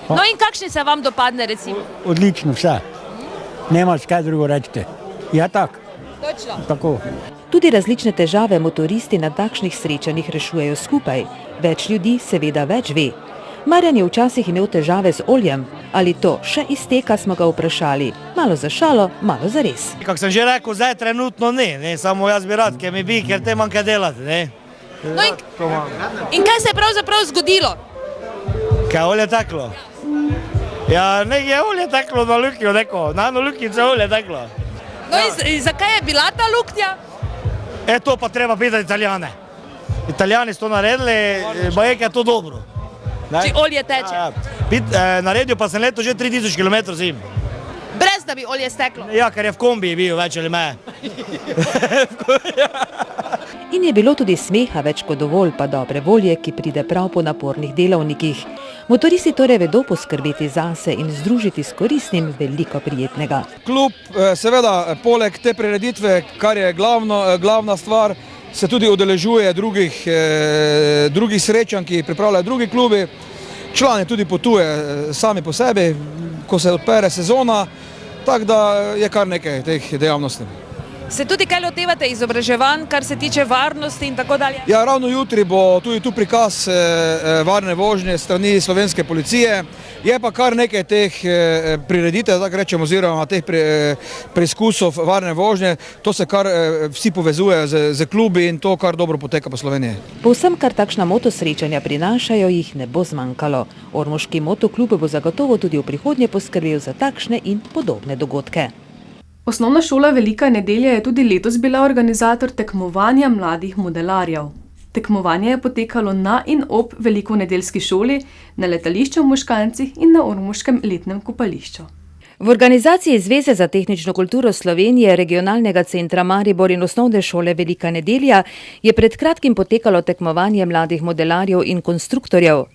No in kakšni se vam dopadne recimo? Odlično vse. Nemaš kaj drugo reči. Ja, tak. Točno. Tako. Tudi različne težave motoristi na takšnih srečanjih rešujejo skupaj. Več ljudi seveda več ve. Marjan je včasih imel težave z oljem. Ali to še izteka, smo ga vprašali. Malo za šalo, malo za res. Kako sem že rekel, zdaj trenutno ne. Samo jaz bi rad, ker mi bi, ker te manj kaj delati, ne. No in kaj se je pravzaprav zgodilo? Kaj olje teklo? Ja, nekaj je olje teklo na luknjo, na eno luknjico olje teklo. No in zakaj je bila ta luknja? To pa treba pitati Italijane. Italijani so to naredili, bajek je to dobro. Če olje teče? Naredil pa sem leto že 3000 km zim. Brez da bi olje steklo? Ja, ker je v kombiji bil več ali me. In je bilo tudi smeha več kot dovolj, pa dobre volje, ki pride prav po napornih delovnikih. Motoristi torej vedo poskrbeti zase in združiti s koristnim veliko prijetnega. Klub seveda poleg te prireditve, kar je glavna stvar, se tudi udeležuje drugih srečanj, ki pripravljajo drugi klubi. Člani tudi potuje sami po sebi, ko se odpere sezona, tako da je kar nekaj teh dejavnosti. Se tudi kaj lotevate izobraževanj, kar se tiče varnosti in tako dalje? Ja, ravno jutri bo tudi tu prikaz varne vožnje strani slovenske policije. Je pa kar nekaj teh prireditev, tako rečemo, oziroma teh preizkusov varne vožnje. To se kar vsi povezujejo z klubi in to kar dobro poteka po Sloveniji. Povsem, kar takšna motosrečanja prinašajo, jih ne bo zmanjkalo. Ormoški motoklub bo zagotovo tudi v prihodnje poskrbel za takšne in podobne dogodke. Osnovna šola Velika Nedelja je tudi letos bila organizator tekmovanja mladih modelarjev. Tekmovanje je potekalo na in ob velikonedeljski šoli, na letališču v Moškancih in na ormoškem letnem kopališču. V organizaciji Zveze za tehnično kulturo Slovenije, regionalnega centra Maribor in osnovne šole Velika Nedelja je pred kratkim potekalo tekmovanje mladih modelarjev in konstruktorjev.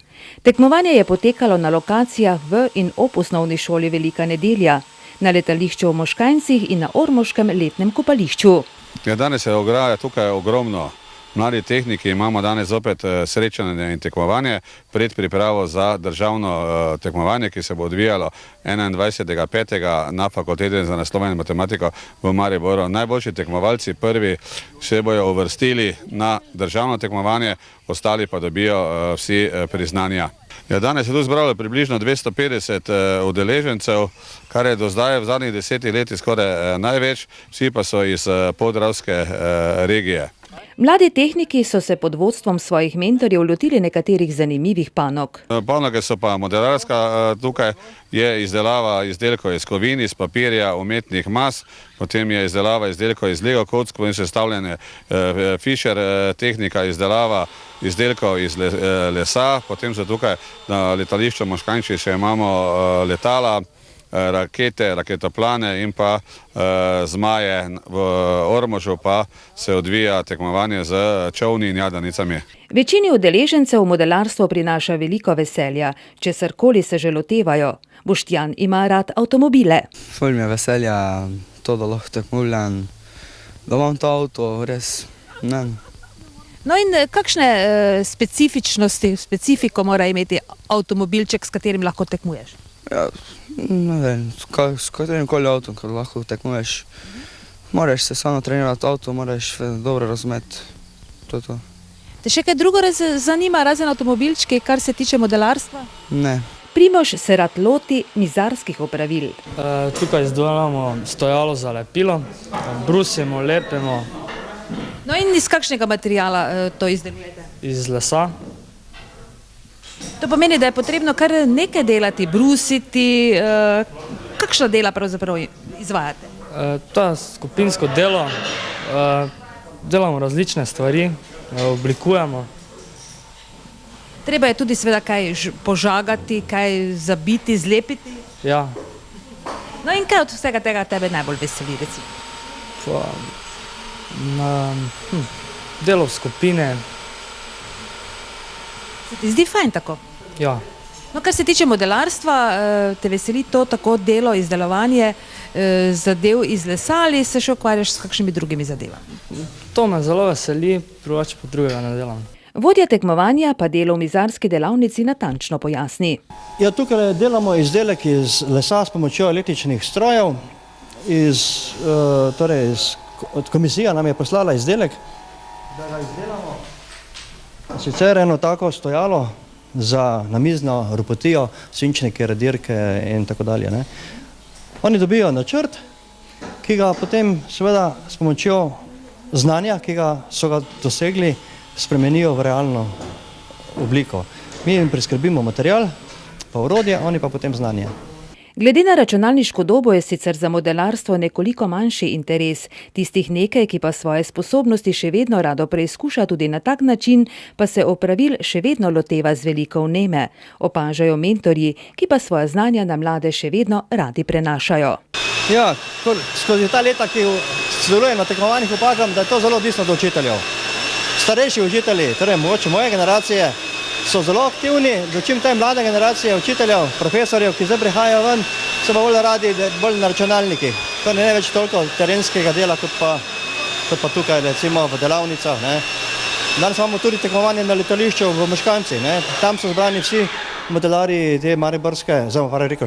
Tekmovanje je potekalo na lokacijah v in ob osnovni šoli Velika Nedelja, na letališču v Moškancih in na ormoškem letnem kopališču. Ja, danes je ograja tukaj ogromno. Mladi tehniki imamo danes opet srečanje in tekmovanje pred pripravo za državno tekmovanje, ki se bo odvijalo 21.5. na Fakulteti za naslovno matematiko v Mariboru. Najboljši tekmovalci prvi se bojo uvrstili na državno tekmovanje, ostali pa dobijo vsi priznanja. Ja, danes je tu zbralo približno 250 udeležencev, kar je do zdaj v zadnjih 10 letih skoraj največ, vsi pa so iz Podravske regije. Mladi tehniki so se pod vodstvom svojih mentorjev lotili nekaterih zanimivih panog. Panoge so pa modelarska, tukaj je izdelava izdelkov iz kovin, iz papirja, umetnih mas, potem je izdelava izdelkov iz Lego kock, potem sestavljene Fischer tehnika, izdelava izdelkov iz lesa, potem so tukaj na letališču Moškanči še imamo letala, rakete, raketoplane in pa zmaje. V Ormožu pa se odvija tekmovanje z čovni in jadanicami. Večini udeležencev modelarstvo prinaša veliko veselja, česarkoli se že lotevajo. Boštjan ima rad avtomobile. Ful mi je veselja to, da lahko tekmujem, da imam to avto, res ne. No in kakšne specifiko mora imeti avtomobilček, s katerim lahko tekmuješ? Ja, ne vem, s katerim koli avtom, ko lahko tekmuješ, Moraš se samo trenirati avto, moraš dobro razumeti. To je to. Te še kaj drugo zanima, razen avtomobilčki, kar se tiče modelarstva? Ne. Primož se rad loti mizarskih opravil. Tukaj izdelamo stojalo za lepilo, brusimo, lepimo. No in iz kakšnega materijala to izdelujete? Iz lesa. To pomeni, da je potrebno kar nekaj delati, brusiti, kakšna dela pravzaprav izvajate? To je skupinsko delo, delamo različne stvari, oblikujemo. Treba je tudi seveda kaj požagati, kaj zabiti, zlepiti. Ja. No in kaj od vsega tega tebe najbolj veseli, recimo? Delo v skupine. Se ti zdi fajn tako? Ja. No, kar se tiče modelarstva, te veseli to tako delo, izdelovanje zadev iz lesa ali se še ukvarjaš s kakšnimi drugimi zadevami? To me zelo veseli, drugače pa drugega ne delam. Vodja tekmovanja pa delo v mizarski delavnici natančno pojasni. Ja, tukaj delamo izdelek iz lesa s pomočjo električnih strojev. Komisija nam je poslala izdelek, da ga izdelamo. Sicer eno tako stojalo za namizno ropotijo, svinčnike, radirke in tako dalje. Oni dobijo načrt, ki ga potem seveda s pomočjo znanja, ki so ga dosegli, spremenijo v realno obliko. Mi jim priskrbimo material, pa orodje, oni pa potem znanje. Glede na računalniško dobo je sicer za modelarstvo nekoliko manjši interes, tistih nekaj, ki pa svoje sposobnosti še vedno rado preizkuša tudi na tak način, pa se opravil še vedno loteva z veliko vneme, opažajo mentorji, ki pa svoja znanja na mlade še vedno radi prenašajo. Ja, skozi ta leta, ki sodelujem na tekmovanjih, opažam, da je to zelo odvisno od učiteljev. Starejši učitelji, torej moje generacije, so zelo aktivni, dočim te mlade generacije učiteljev, profesorjev, ki zdaj prihajajo ven, so pa bolj radi, bolj na računalnikih. To ne več toliko terenskega dela, kot pa tukaj, recimo v delavnicah. Danes imamo tudi tekmovanje na letališču v Moškanci. Tam so zbrani vsi modelarji te mariborske,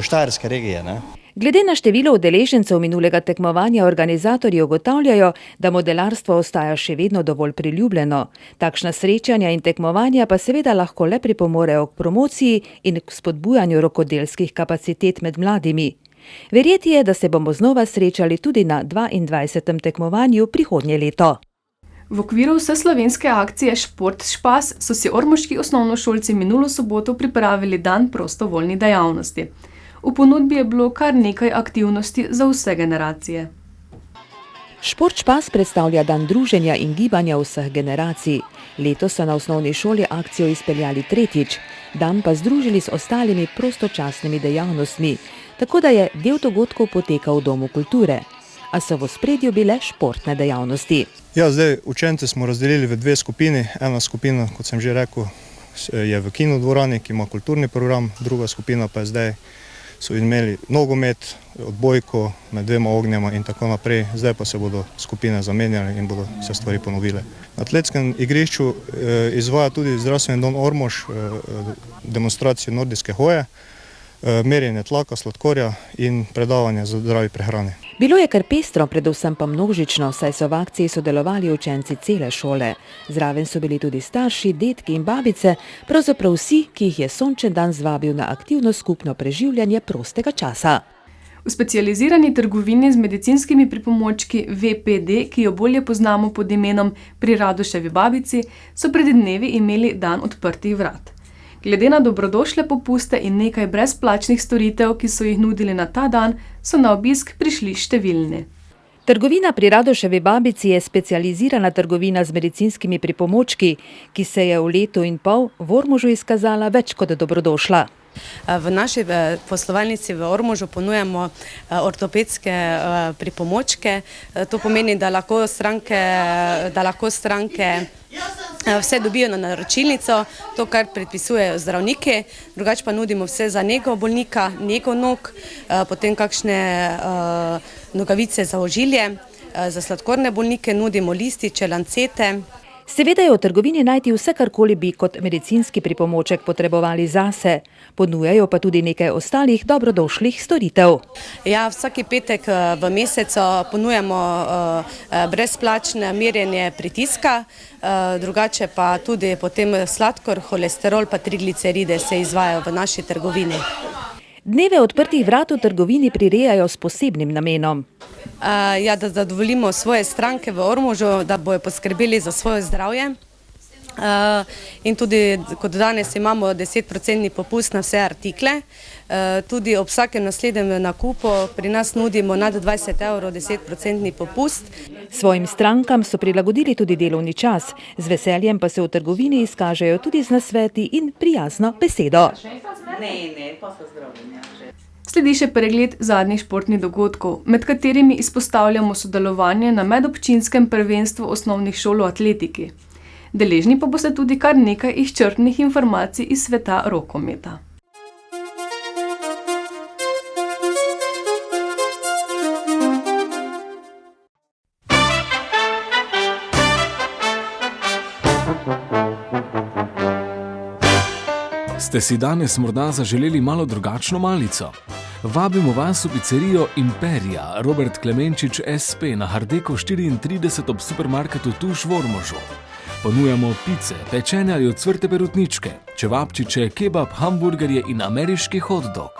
štajerske regije. Glede na število udeležencev minulega tekmovanja organizatorji ugotavljajo, da modelarstvo ostaja še vedno dovolj priljubljeno. Takšna srečanja in tekmovanja pa seveda lahko le pripomorejo k promociji in k spodbujanju rokodelskih kapacitet med mladimi. Verjeti je, da se bomo znova srečali tudi na 22. tekmovanju prihodnje leto. V okviru vseslovenske akcije Šport Špas so si ormoški osnovnošolci minulo soboto pripravili dan prostovoljnih dejavnosti. V ponudbi je bilo kar nekaj aktivnosti za vse generacije. Šport Špas predstavlja dan druženja in gibanja vseh generacij. Letos so na osnovni šoli akcijo izpeljali tretjič, dan pa združili s ostalimi prostočasnimi dejavnostmi, tako da je del dogodkov potekal v Domu kulture, a so v ospredju bile športne dejavnosti. Ja, zdaj učence smo razdelili v dve skupini. Ena skupina, kot sem že rekel, je v kinodvorani, ki ima kulturni program, druga skupina pa je zdaj so imeli nogomet, odbojko med dvema ognjema in tako naprej. Zdaj pa se bodo skupine zamenjali in bodo se stvari ponovile. Na atletskem igrišču izvaja tudi zdravstveni dom Ormož demonstracijo nordijske hoje, merjenje tlaka, sladkorja in predavanje za zdravi prehrane. Bilo je kar pestro, predvsem pa množično, saj so v akciji sodelovali učenci cele šole. Zraven so bili tudi starši, dedki in babice, pravzaprav vsi, ki jih je sončen dan zvabil na aktivno skupno preživljanje prostega časa. V specializirani trgovini z medicinskimi pripomočki VPD, ki jo bolje poznamo pod imenom Pri Radoševi babici, so pred dnevi imeli dan odprtih vrat. Glede na dobrodošle popuste in nekaj brezplačnih storitev, ki so jih nudili na ta dan, so na obisk prišli številni. Trgovina Pri Radoševi babici je specializirana trgovina z medicinskimi pripomočki, ki se je v letu in pol v Ormožu izkazala več kot dobrodošla. V naši poslovalnici v Ormožu ponujamo ortopedske pripomočke. To pomeni, da lahko stranke vse dobijo na naročilnico, to, kar predpisujejo zdravniki, drugače pa nudimo vse za nego bolnika, nego nog, potem kakšne nogavice za ožilje, za sladkorne bolnike nudimo lističe, lancete. Seveda je v trgovini najti vse, karkoli bi kot medicinski pripomoček potrebovali zase. Ponujajo pa tudi nekaj ostalih dobrodošlih storitev. Ja, vsaki petek v mesecu ponujamo brezplačno merjenje pritiska, drugače pa tudi potem sladkor, holesterol pa trigliceride se izvajajo v naši trgovini. Dneve odprtih vrat v trgovini prirejajo s posebnim namenom. Ja, da zadovoljimo svoje stranke v Ormožu, da bojo poskrbeli za svoje zdravje. In tudi kot danes imamo 10% popust na vse artikle. Tudi ob vsakem naslednjem nakupu pri nas nudimo nad 20 € 10% popust. Svojim strankam so prilagodili tudi delovni čas. Z veseljem pa se v trgovini izkažejo tudi z nasveti in prijazno besedo. Sledi še pregled zadnjih športnih dogodkov, med katerimi izpostavljamo sodelovanje na medobčinskem prvenstvu osnovnih šol v atletiki. Deležni pa boste tudi kar nekaj izčrpnih informacij iz sveta rokometa. Ste si danes morda zaželeli malo drugačno malico? Vabimo vas v pizzerijo Imperija, Robert Klemenčič SP na Hardeko 34 ob supermarketu Tuš v Ormožu. Ponujamo pice, pečene ali ocvrte perutničke, čevapčiče, kebab, hamburgerje in ameriški hot dog.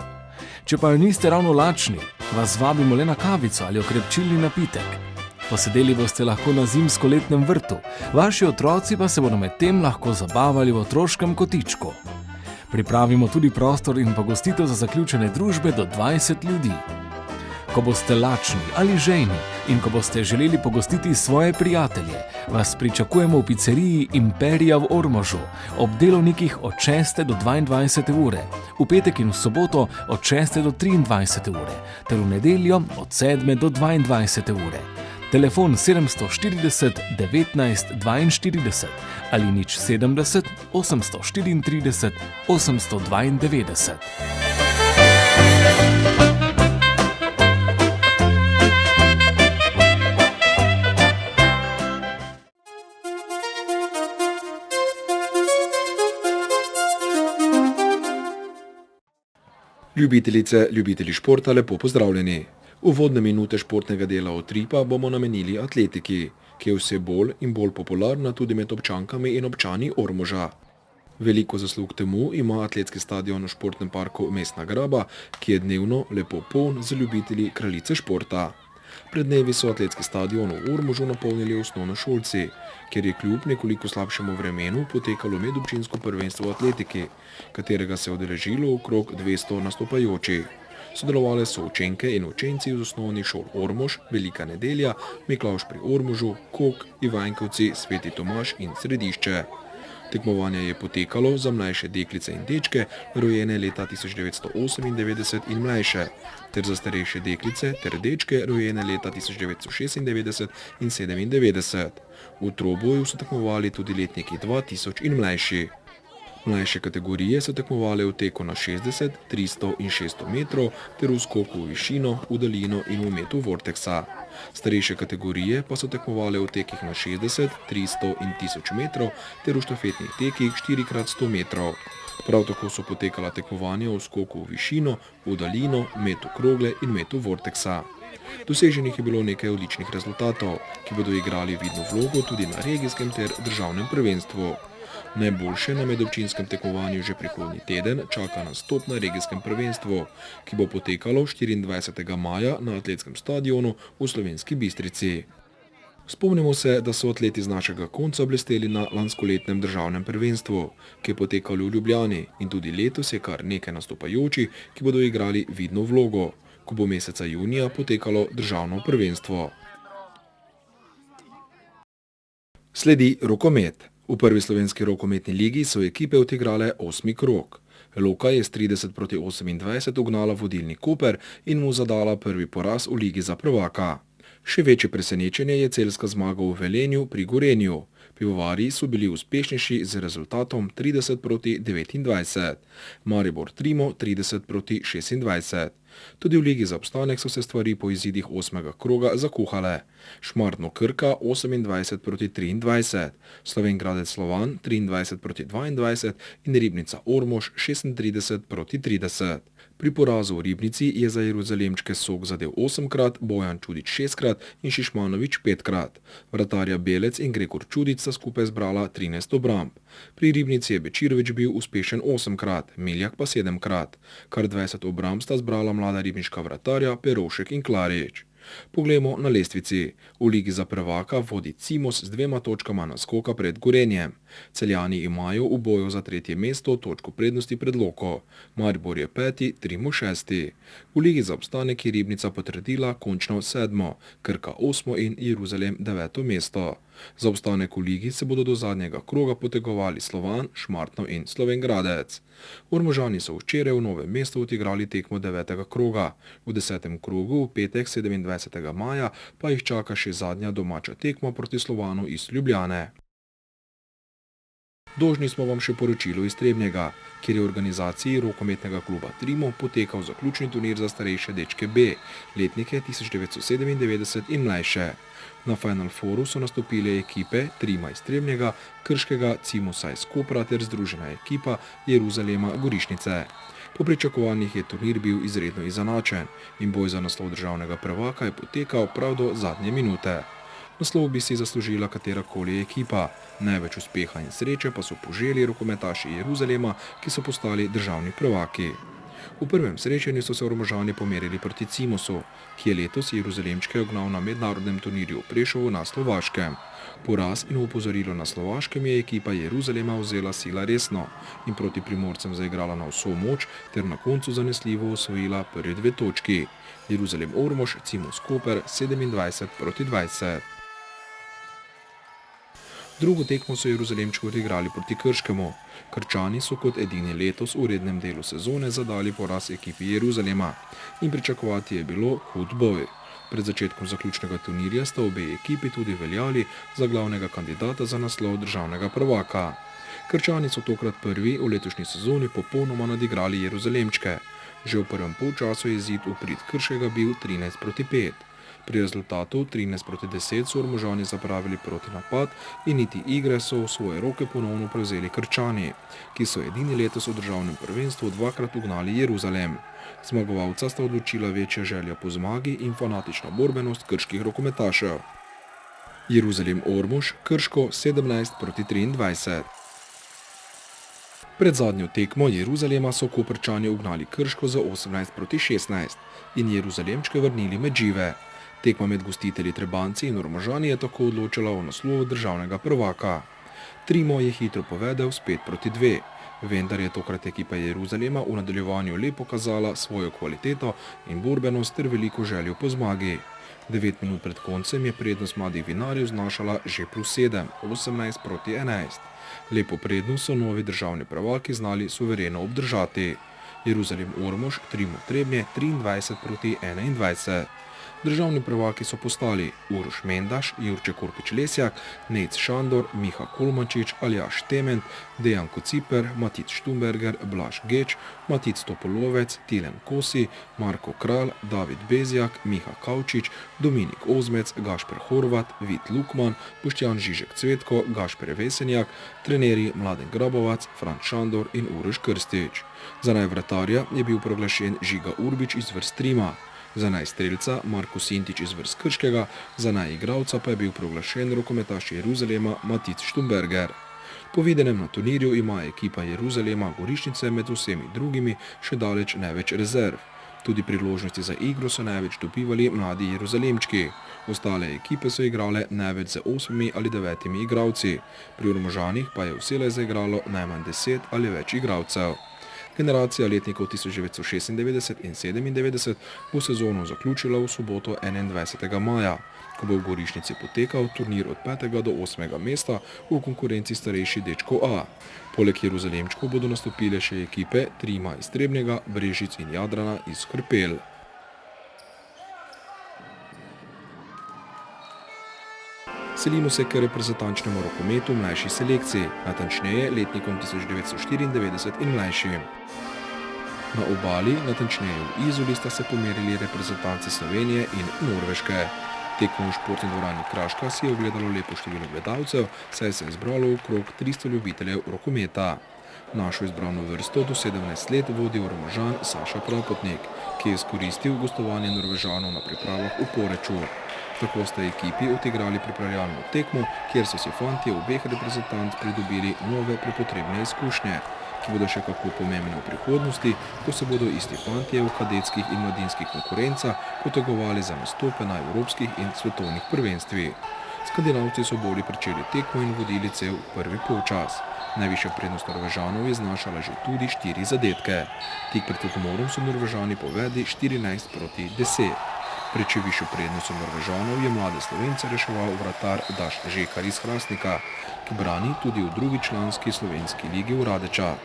Če pa niste ravno lačni, vas vabimo le na kavico ali okrepčilni napitek. Posedeli boste lahko na zimsko-letnem vrtu, vaši otroci pa se bodo medtem lahko zabavali v otroškem kotičku. Pripravimo tudi prostor in pogostitev za zaključene družbe do 20 ljudi. Ko boste lačni ali žejni in ko boste želeli pogostiti svoje prijatelje, vas pričakujemo v pizzeriji Imperija v Ormožu ob delovnikih od 6. do 22. ure, v petek in v soboto od 6. do 23. ure, ter v nedeljo od 7. do 22. ure. Telefon 740 19 42 ali 070 834 892. Ljubitelice, ljubitelji športa, lepo pozdravljeni. Uvodne minute športnega dela Utripa bomo namenili atletiki, ki je vse bolj in bolj popularna tudi med občankami in občani Ormoža. Veliko zaslug temu ima atletski stadion v športnem parku Mestna Graba, ki je dnevno lepo poln z ljubitelji kraljice športa. Pred dnevi so atletski stadion v Ormožu napolnili osnovnošolci, kjer je kljub nekoliko slabšemu vremenu potekalo medobčinsko prvenstvo v atletiki, katerega se je udeležilo okrog 200 nastopajočih. Sodelovali so učenke in učenci iz osnovnih šol Ormož, Velika Nedelja, Miklavž pri Ormožu, Kok, Ivanjkovci, Sveti Tomaž in Središče. Tekmovanje je potekalo za mlajše deklice in dečke, rojene leta 1998 in mlajše, ter za starejše deklice ter dečke, rojene leta 1996 in 1997. V troboju so tekmovali tudi letniki 2000 in mlajši. Mlajše kategorije so tekmovali v teku na 60, 300 in 600 metrov ter v skoku v višino, v daljino in v metu vorteksa. Starejše kategorije pa so tekmovali v tekih na 60, 300 in 1000 metrov ter v štafetnih tekih 4x100 metrov. Prav tako so potekala tekmovanja v skoku v višino, v daljino, metu krogle in metu vorteksa. Doseženih je bilo nekaj odličnih rezultatov, ki bodo igrali vidno vlogo tudi na regijskem ter državnem prvenstvu. Najboljše na medobčinskem tekmovanju že prihodnji teden čaka nastop na regijskem prvenstvu, ki bo potekalo 24. maja na atletskem stadionu v Slovenski Bistrici. Spomnimo se, da so atleti z našega konca blesteli na lanskoletnem državnem prvenstvu, ki je potekalo v Ljubljani, in tudi letos je kar nekaj nastopajočih, ki bodo igrali vidno vlogo, ko bo meseca junija potekalo državno prvenstvo. Sledi rokomet. V prvi slovenski rokometni ligi so ekipe odigrale 8. krog. Loka je s 30-28 ugnala vodilni Koper in mu zadala prvi poraz v ligi za prvaka. Še večje presenečenje je celjska zmaga v Velenju pri Gorenju. Pivovarji so bili uspešnejši z rezultatom 30-29, Maribor Trimo 30-26. Tudi v Ligi za obstanek so se stvari po izidih 8. kroga zakuhale. Šmartno Krka 28-23, Slovenj Gradec Slovan 23-22 in Ribnica Ormož 36-30. Pri porazu v Ribnici je za Jeruzalemčke Sok zadel 8-krat, Bojan Čudič 6-krat in Šišmanovič 5-krat. Vratarja Belec in Gregor Čudič sta skupaj zbrala 13 obramb. Pri Ribnici je Bečirovič bil uspešen 8-krat, Miljak pa 7-krat. Kar 20 obramb sta zbrala mlada ribniška vratarja Perovšek in Klarič. Poglejmo na lestvici. V Ligi za prvaka vodi Cimos z 2 točkama naskoka pred Gorenjem. Celjani imajo v boju za 3. mesto točko prednosti pred Loko. Maribor je 5., Trimo 6. V Ligi za obstanek je Ribnica potrdila končno 7., Krka 8. in Jeruzalem 9. mesto. Za obstanek v ligi se bodo do zadnjega kroga potegovali Slovan, Šmartno in Slovenj Gradec. Ormožani so včeraj v Novem mestu odigrali tekmo 9. kroga. V 10. krogu v petek 27. maja pa jih čaka še zadnja domača tekma proti Slovanu iz Ljubljane. Dolžni smo vam še poročilo iz Trebnjega, kjer je v organizaciji rokometnega kluba Trimo potekal zaključni turnir za starejše dečke B, letnike 1997 in mlajše. Na Final Fouru so nastopile ekipe Trima iz Trebnjega, Krškega, Cimosa iz Kopra ter združena ekipa Jeruzalema Gorišnice. Po pričakovanjih je turnir bil izredno izenačen in boj za naslov državnega prvaka je potekal prav do zadnje minute. Naslov bi si zaslužila katerakoli ekipa, največ uspeha in sreče pa so poželi rokometaši Jeruzalema, ki so postali državni prvaki. V prvem srečanju so se Ormožani pomerili proti Cimosu, ki je letos Jeruzalemčke ognal na mednarodnem turnirju v Prešovu na Slovaškem. Poraz in opozorilo na Slovaškem je ekipa Jeruzalema vzela sila resno in proti Primorcem zaigrala na vso moč ter na koncu zanesljivo osvojila prvi 2 točki. Jeruzalem Ormož, Cimos Koper 27-20. Drugo tekmo so Jeruzalemčki odigrali proti Krškemu. Krčani so kot edini letos v rednem delu sezone zadali poraz ekipi Jeruzalema in pričakovati je bilo hud boj. Pred začetkom zaključnega turnirja sta obe ekipi tudi veljali za glavnega kandidata za naslov državnega prvaka. Krčani so tokrat prvi v letošnji sezoni popolnoma nadigrali Jeruzalemčke. Že v prvem polčasu je izid v prid Krškega bil 13-5. Pri rezultatu 13-10 so Ormožani zapravili proti napad in niti igre so v svoje roke ponovno prevzeli Krčani, ki so edini letos v državnem prvenstvu 2-krat ugnali Jeruzalem. Zmagovalca sta odločila večja želja po zmagi in fanatična borbenost krških rokometašev. Jeruzalem Ormož, Krško 17-23. Pred zadnjo tekmo Jeruzalema so Koprčani ugnali Krško za 18-16 in Jeruzalemčke vrnili med žive. Tekma med gostitelji Trebanci in Ormožani je tako odločala o naslovu državnega prvaka. Trimo je hitro povedel s 5-2, vendar je tokrat ekipa Jeruzalema v nadaljevanju le pokazala svojo kvaliteto in borbenost ter veliko željo po zmagi. 9 minut pred koncem je prednost mladih vinarjev znašala že +7, 18-11. Lepo prednost so novi državni prvaki znali suvereno obdržati. Jeruzalem Ormož, Trimo Trebnje 23-21. Državni prvaki so postali Uroš Mendaš, Jurče Korpič-Lesjak, Nejc Šandor, Miha Kolmančič, Aljaž Tement, Dejan Kociper, Matic Štumberger, Blaž Geč, Matic Topolovec, Tilen Kosi, Marko Kralj, David Bezjak, Miha Kavčič, Dominik Ozmec, Gašper Horvat, Vit Lukman, Boštjan Žižek Cvetko, Gašper Vesenjak, trenerji Mladen Grabovac, Franc Šandor in Uroš Krstič. Za najvratarja je bil proglašen Žiga Urbič iz vrst Trima. Za najstrelca Marko Sintič iz vrst Krškega, za najigralca pa je bil proglašen rokometaš Jeruzalema Matic Štumberger. Po videnem na turnirju ima ekipa Jeruzalema Gorišnice med vsemi drugimi še daleč največ rezerv. Tudi priložnosti za igro so največ dobivali mladi Jeruzalemčki. Ostale ekipe so igrale največ z 8 ali 9 igralci. Pri Ormožanih pa je vselej zaigralo najmanj 10 ali več igralcev. Generacija letnikov 1996 in 1997 bo sezono zaključila v soboto 21. maja, ko bo v Gorišnici potekal turnir od 5. do 8. mesta v konkurenci starejši dečkov A. Poleg Jeruzalemčkov bodo nastopile še ekipe Trima iz Trebnjega, Brežic in Jadrana iz Hrpelj. Selimo se k reprezentančnemu rokometu mlajših selekcij, natančneje letnikom 1994 in mlajšim. Na obali, natančneje v Izoli, sta se pomerili reprezentanci Slovenije in Norveške. Tekmo v športni dvorani Kraška si je ogledalo lepo število gledalcev, saj se je zbralo okrog 300 ljubiteljev rokometa. Našo izbrano vrsto do 17 let vodi Ormožan Saša Prapotnik, ki je izkoristil gostovanje Norvežanov na pripravah v Poreču. Tako sta ekipi odigrali pripravljalno tekmo, kjer so si fantje obeh reprezentanc pridobili nove prepotrebne izkušnje, ki bodo še kako pomembne v prihodnosti, ko se bodo isti fantje v kadetskih in mladinskih konkurencah potegovali za nastope na evropskih in svetovnih prvenstvih. Skandinavci so bolje pričeli tekmo in vodili cel prvi polčas. Najvišja prednost Norvežanov je znašala že tudi 4 zadetke. Tik pred odmorom so Norvežani povedli 14-10. Preči višjo prednost Norvežanov je mlade Slovence reševal vratar Daš Žekar iz Hrastnika, ki brani tudi v drugi članski slovenski ligi v Radeča.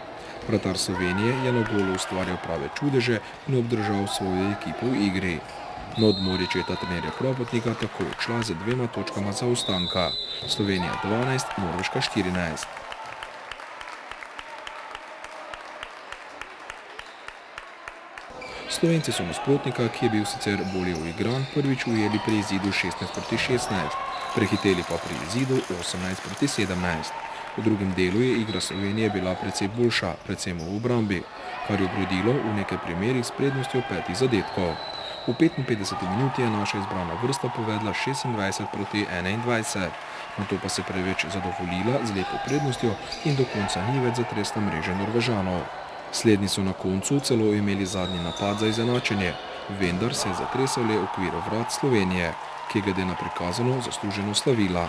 Vratar Slovenije je na golu ustvarjal prave čudeže in obdržal svojo ekipo v igri. Na odmor je četa trenerja Prapotnika tako odšla z 2 točkama zaostanka. Slovenija 12, Norveška 14. Slovenci so nasprotnika, ki je bil sicer bolje uigran, prvič ujeli pri izidu 16-16, prehiteli pa pri izidu 18-17. V drugem delu je igra Slovenije bila precej boljša, predvsem v obrambi, kar je obrodilo v nekaj primerih s prednostjo 5 zadetkov. V 55 minuti je naša izbrana vrsta povedla 26-21, nato pa se preveč zadovoljila z lepo prednostjo in do konca ni več zatresla mreže Norvežanov. Slednji so na koncu celo imeli zadnji napad za izenačenje, vendar se je zatresel le okvir vrat Slovenije, ki je glede na prikazano zasluženo slavila.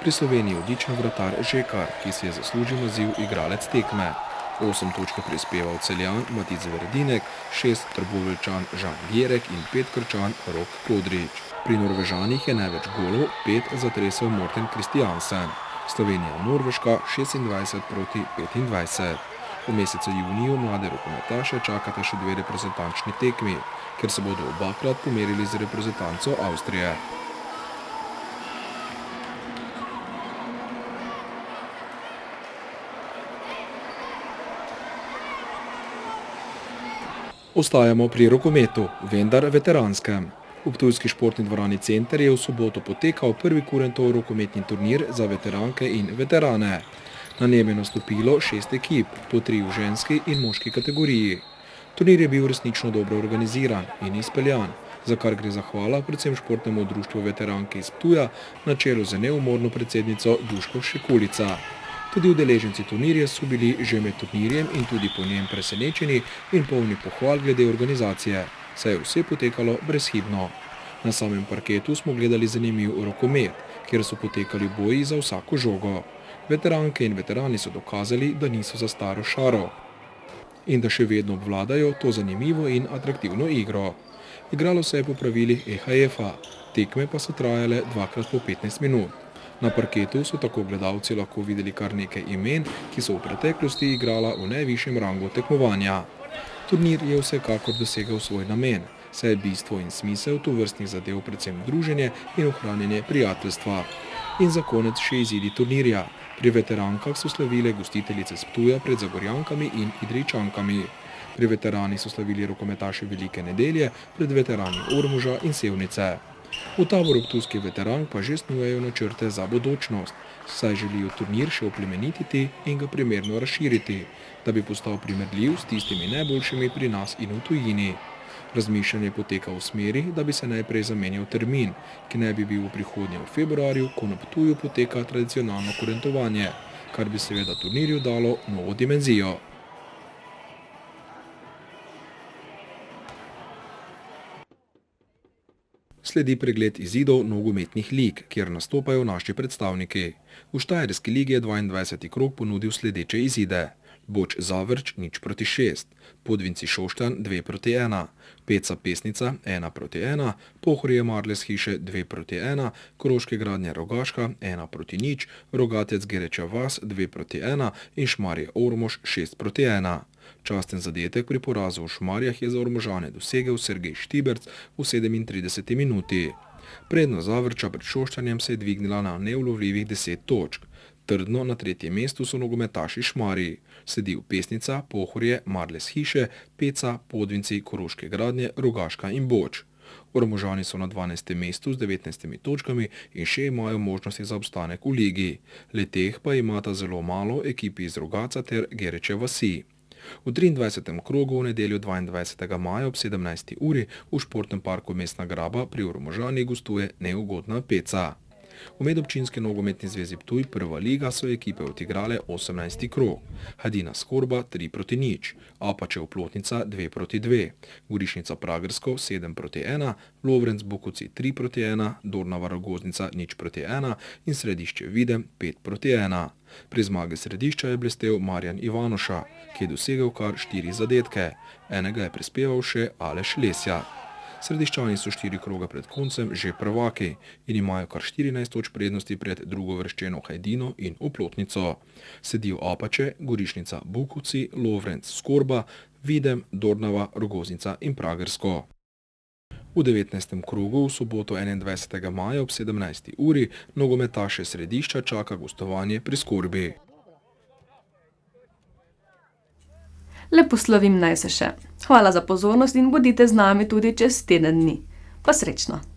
Pri Sloveniji odličen vratar Žekar, ki si je zaslužil naziv igralec tekme. 8 točk prispeval Celjan Matic Verdinek, 6 Trboveljčan Žan Gjerek in 5 Krčan Rok Kodrič. Pri Norvežanih je največ golov 5 zatresel Morten Kristiansen. Slovenija-Norveška 26-25. V mesecu juniju mlade rokometaše čakata še 2 reprezentančni tekmi, ker se bodo obakrat pomerili z reprezentanco Avstrije. Ostajamo pri rokometu, vendar veteranskem. V ptujski športni dvorani Center je v soboto potekal prvi Kurentov rokometni turnir za veteranke in veterane. Na njem je nastopilo 6 ekip, po 3 v ženski in moški kategoriji. Turnir je bil resnično dobro organiziran in izpeljan, za kar gre zahvala predvsem športnemu društvu veteranke iz Ptuja na čelu z neumorno predsednico Duško Šekulica. Tudi udeleženci turnirja so bili že med turnirjem in tudi po njem presenečeni in polni pohval glede organizacije, saj je vse potekalo brezhibno. Na samem parketu smo gledali zanimiv rokomet, kjer so potekali boji za vsako žogo. Veteranke in veterani so dokazali, da niso za staro šaro in da še vedno obvladajo to zanimivo in atraktivno igro. Igralo se je po pravilih EHF-a, tekme pa so trajale 2x po 15 minut. Na parketu so tako gledalci lahko videli kar nekaj imen, ki so v preteklosti igrala v najvišjem rangu tekmovanja. Turnir je vsekakor dosegal svoj namen, saj je bistvo in smisel tovrstnih zadev predvsem druženje in ohranjanje prijateljstva. In za konec še izidi turnirja. Pri veterankah so slavile gostiteljice z Ptuja pred Zagorjankami in Idrijčankami. Pri veteranih so slavili rokometaši Velike nedelje pred veterani Ormoža in Sevnice. V taboru ptujskih veterank pa že snujejo načrte za bodočnost, saj želijo turnir še oplemenititi in ga primerno razširiti, da bi postal primerljiv s tistimi najboljšimi pri nas in v tujini. Razmišljanje poteka v smeri, da bi se najprej zamenjal termin, ki naj bi bil v prihodnje v februarju, ko na Ptuju poteka tradicionalno kurentovanje, kar bi seveda turnirju dalo novo dimenzijo. Sledi pregled izidov nogometnih lig, kjer nastopajo naši predstavniki. V Štajerski ligi je 22. krog ponudil sledeče izide. Boč Zavrč 0-6, Podvinci Šoštanj 2-1, Peca Pesnica 1-1, Pohorje Marles Hiše 2-1, Koroške Gradnje Rogaška 1-0, Rogatec Gereča Vas 2-1 in Šmarje Ormož 6-1. Časten zadetek pri porazu v Šmarjah je za Ormožane dosegel Sergej Štiberc v 37. minuti. Prednost Zavrča pred Šoštanjem se je dvignila na neulovljivih 10 točk. Trdno na 3. mestu so nogometaši Šmarji, sledijo Pesnica, Pohorje, Marles Hiše, Peca, Podvinci, Koroške Gradnje, Rogaška in Boč. Ormožani so na 12. mestu z 19 točkami in še imajo možnosti za obstanek v ligi. Le-teh pa imata zelo malo ekipi iz Rogaca ter Gereče vasi. V 23. krogu v nedeljo 22. maja ob 17. uri v športnem parku Mestna Graba pri Ormožani gostuje neugodna Peca. V medobčinski nogometni zvezi Ptuj prva liga so ekipe odigrale 18. krog. Hadina Skorba 3-0, Apačev Plotnica 2-2, Gorišnica Pragersko 7-1, Lovrenc Bukovci 3-1, Dornava Rogoznica 0-1 in Središče Videm 5-1. Pri zmagi Središča je blestel Marjan Ivanoša, ki je dosegel kar 4 zadetke. Enega je prispeval še Aleš Lesjak. Središčani so 4 kroga pred koncem že prvaki in imajo kar 14 točk prednosti pred drugovrščeno Hajdino in Oplotnico. Sedijo Apače, Gorišnica Bukovci, Lovrenc Skorba, Videm, Dornava, Rogoznica in Pragersko. V 19. krogu v soboto 21. maja ob 17. uri nogometaše Središča čaka gostovanje pri Skorbi. Lepo slovim naj se še. Hvala za pozornost in bodite z nami tudi čez teden dni. Pa srečno!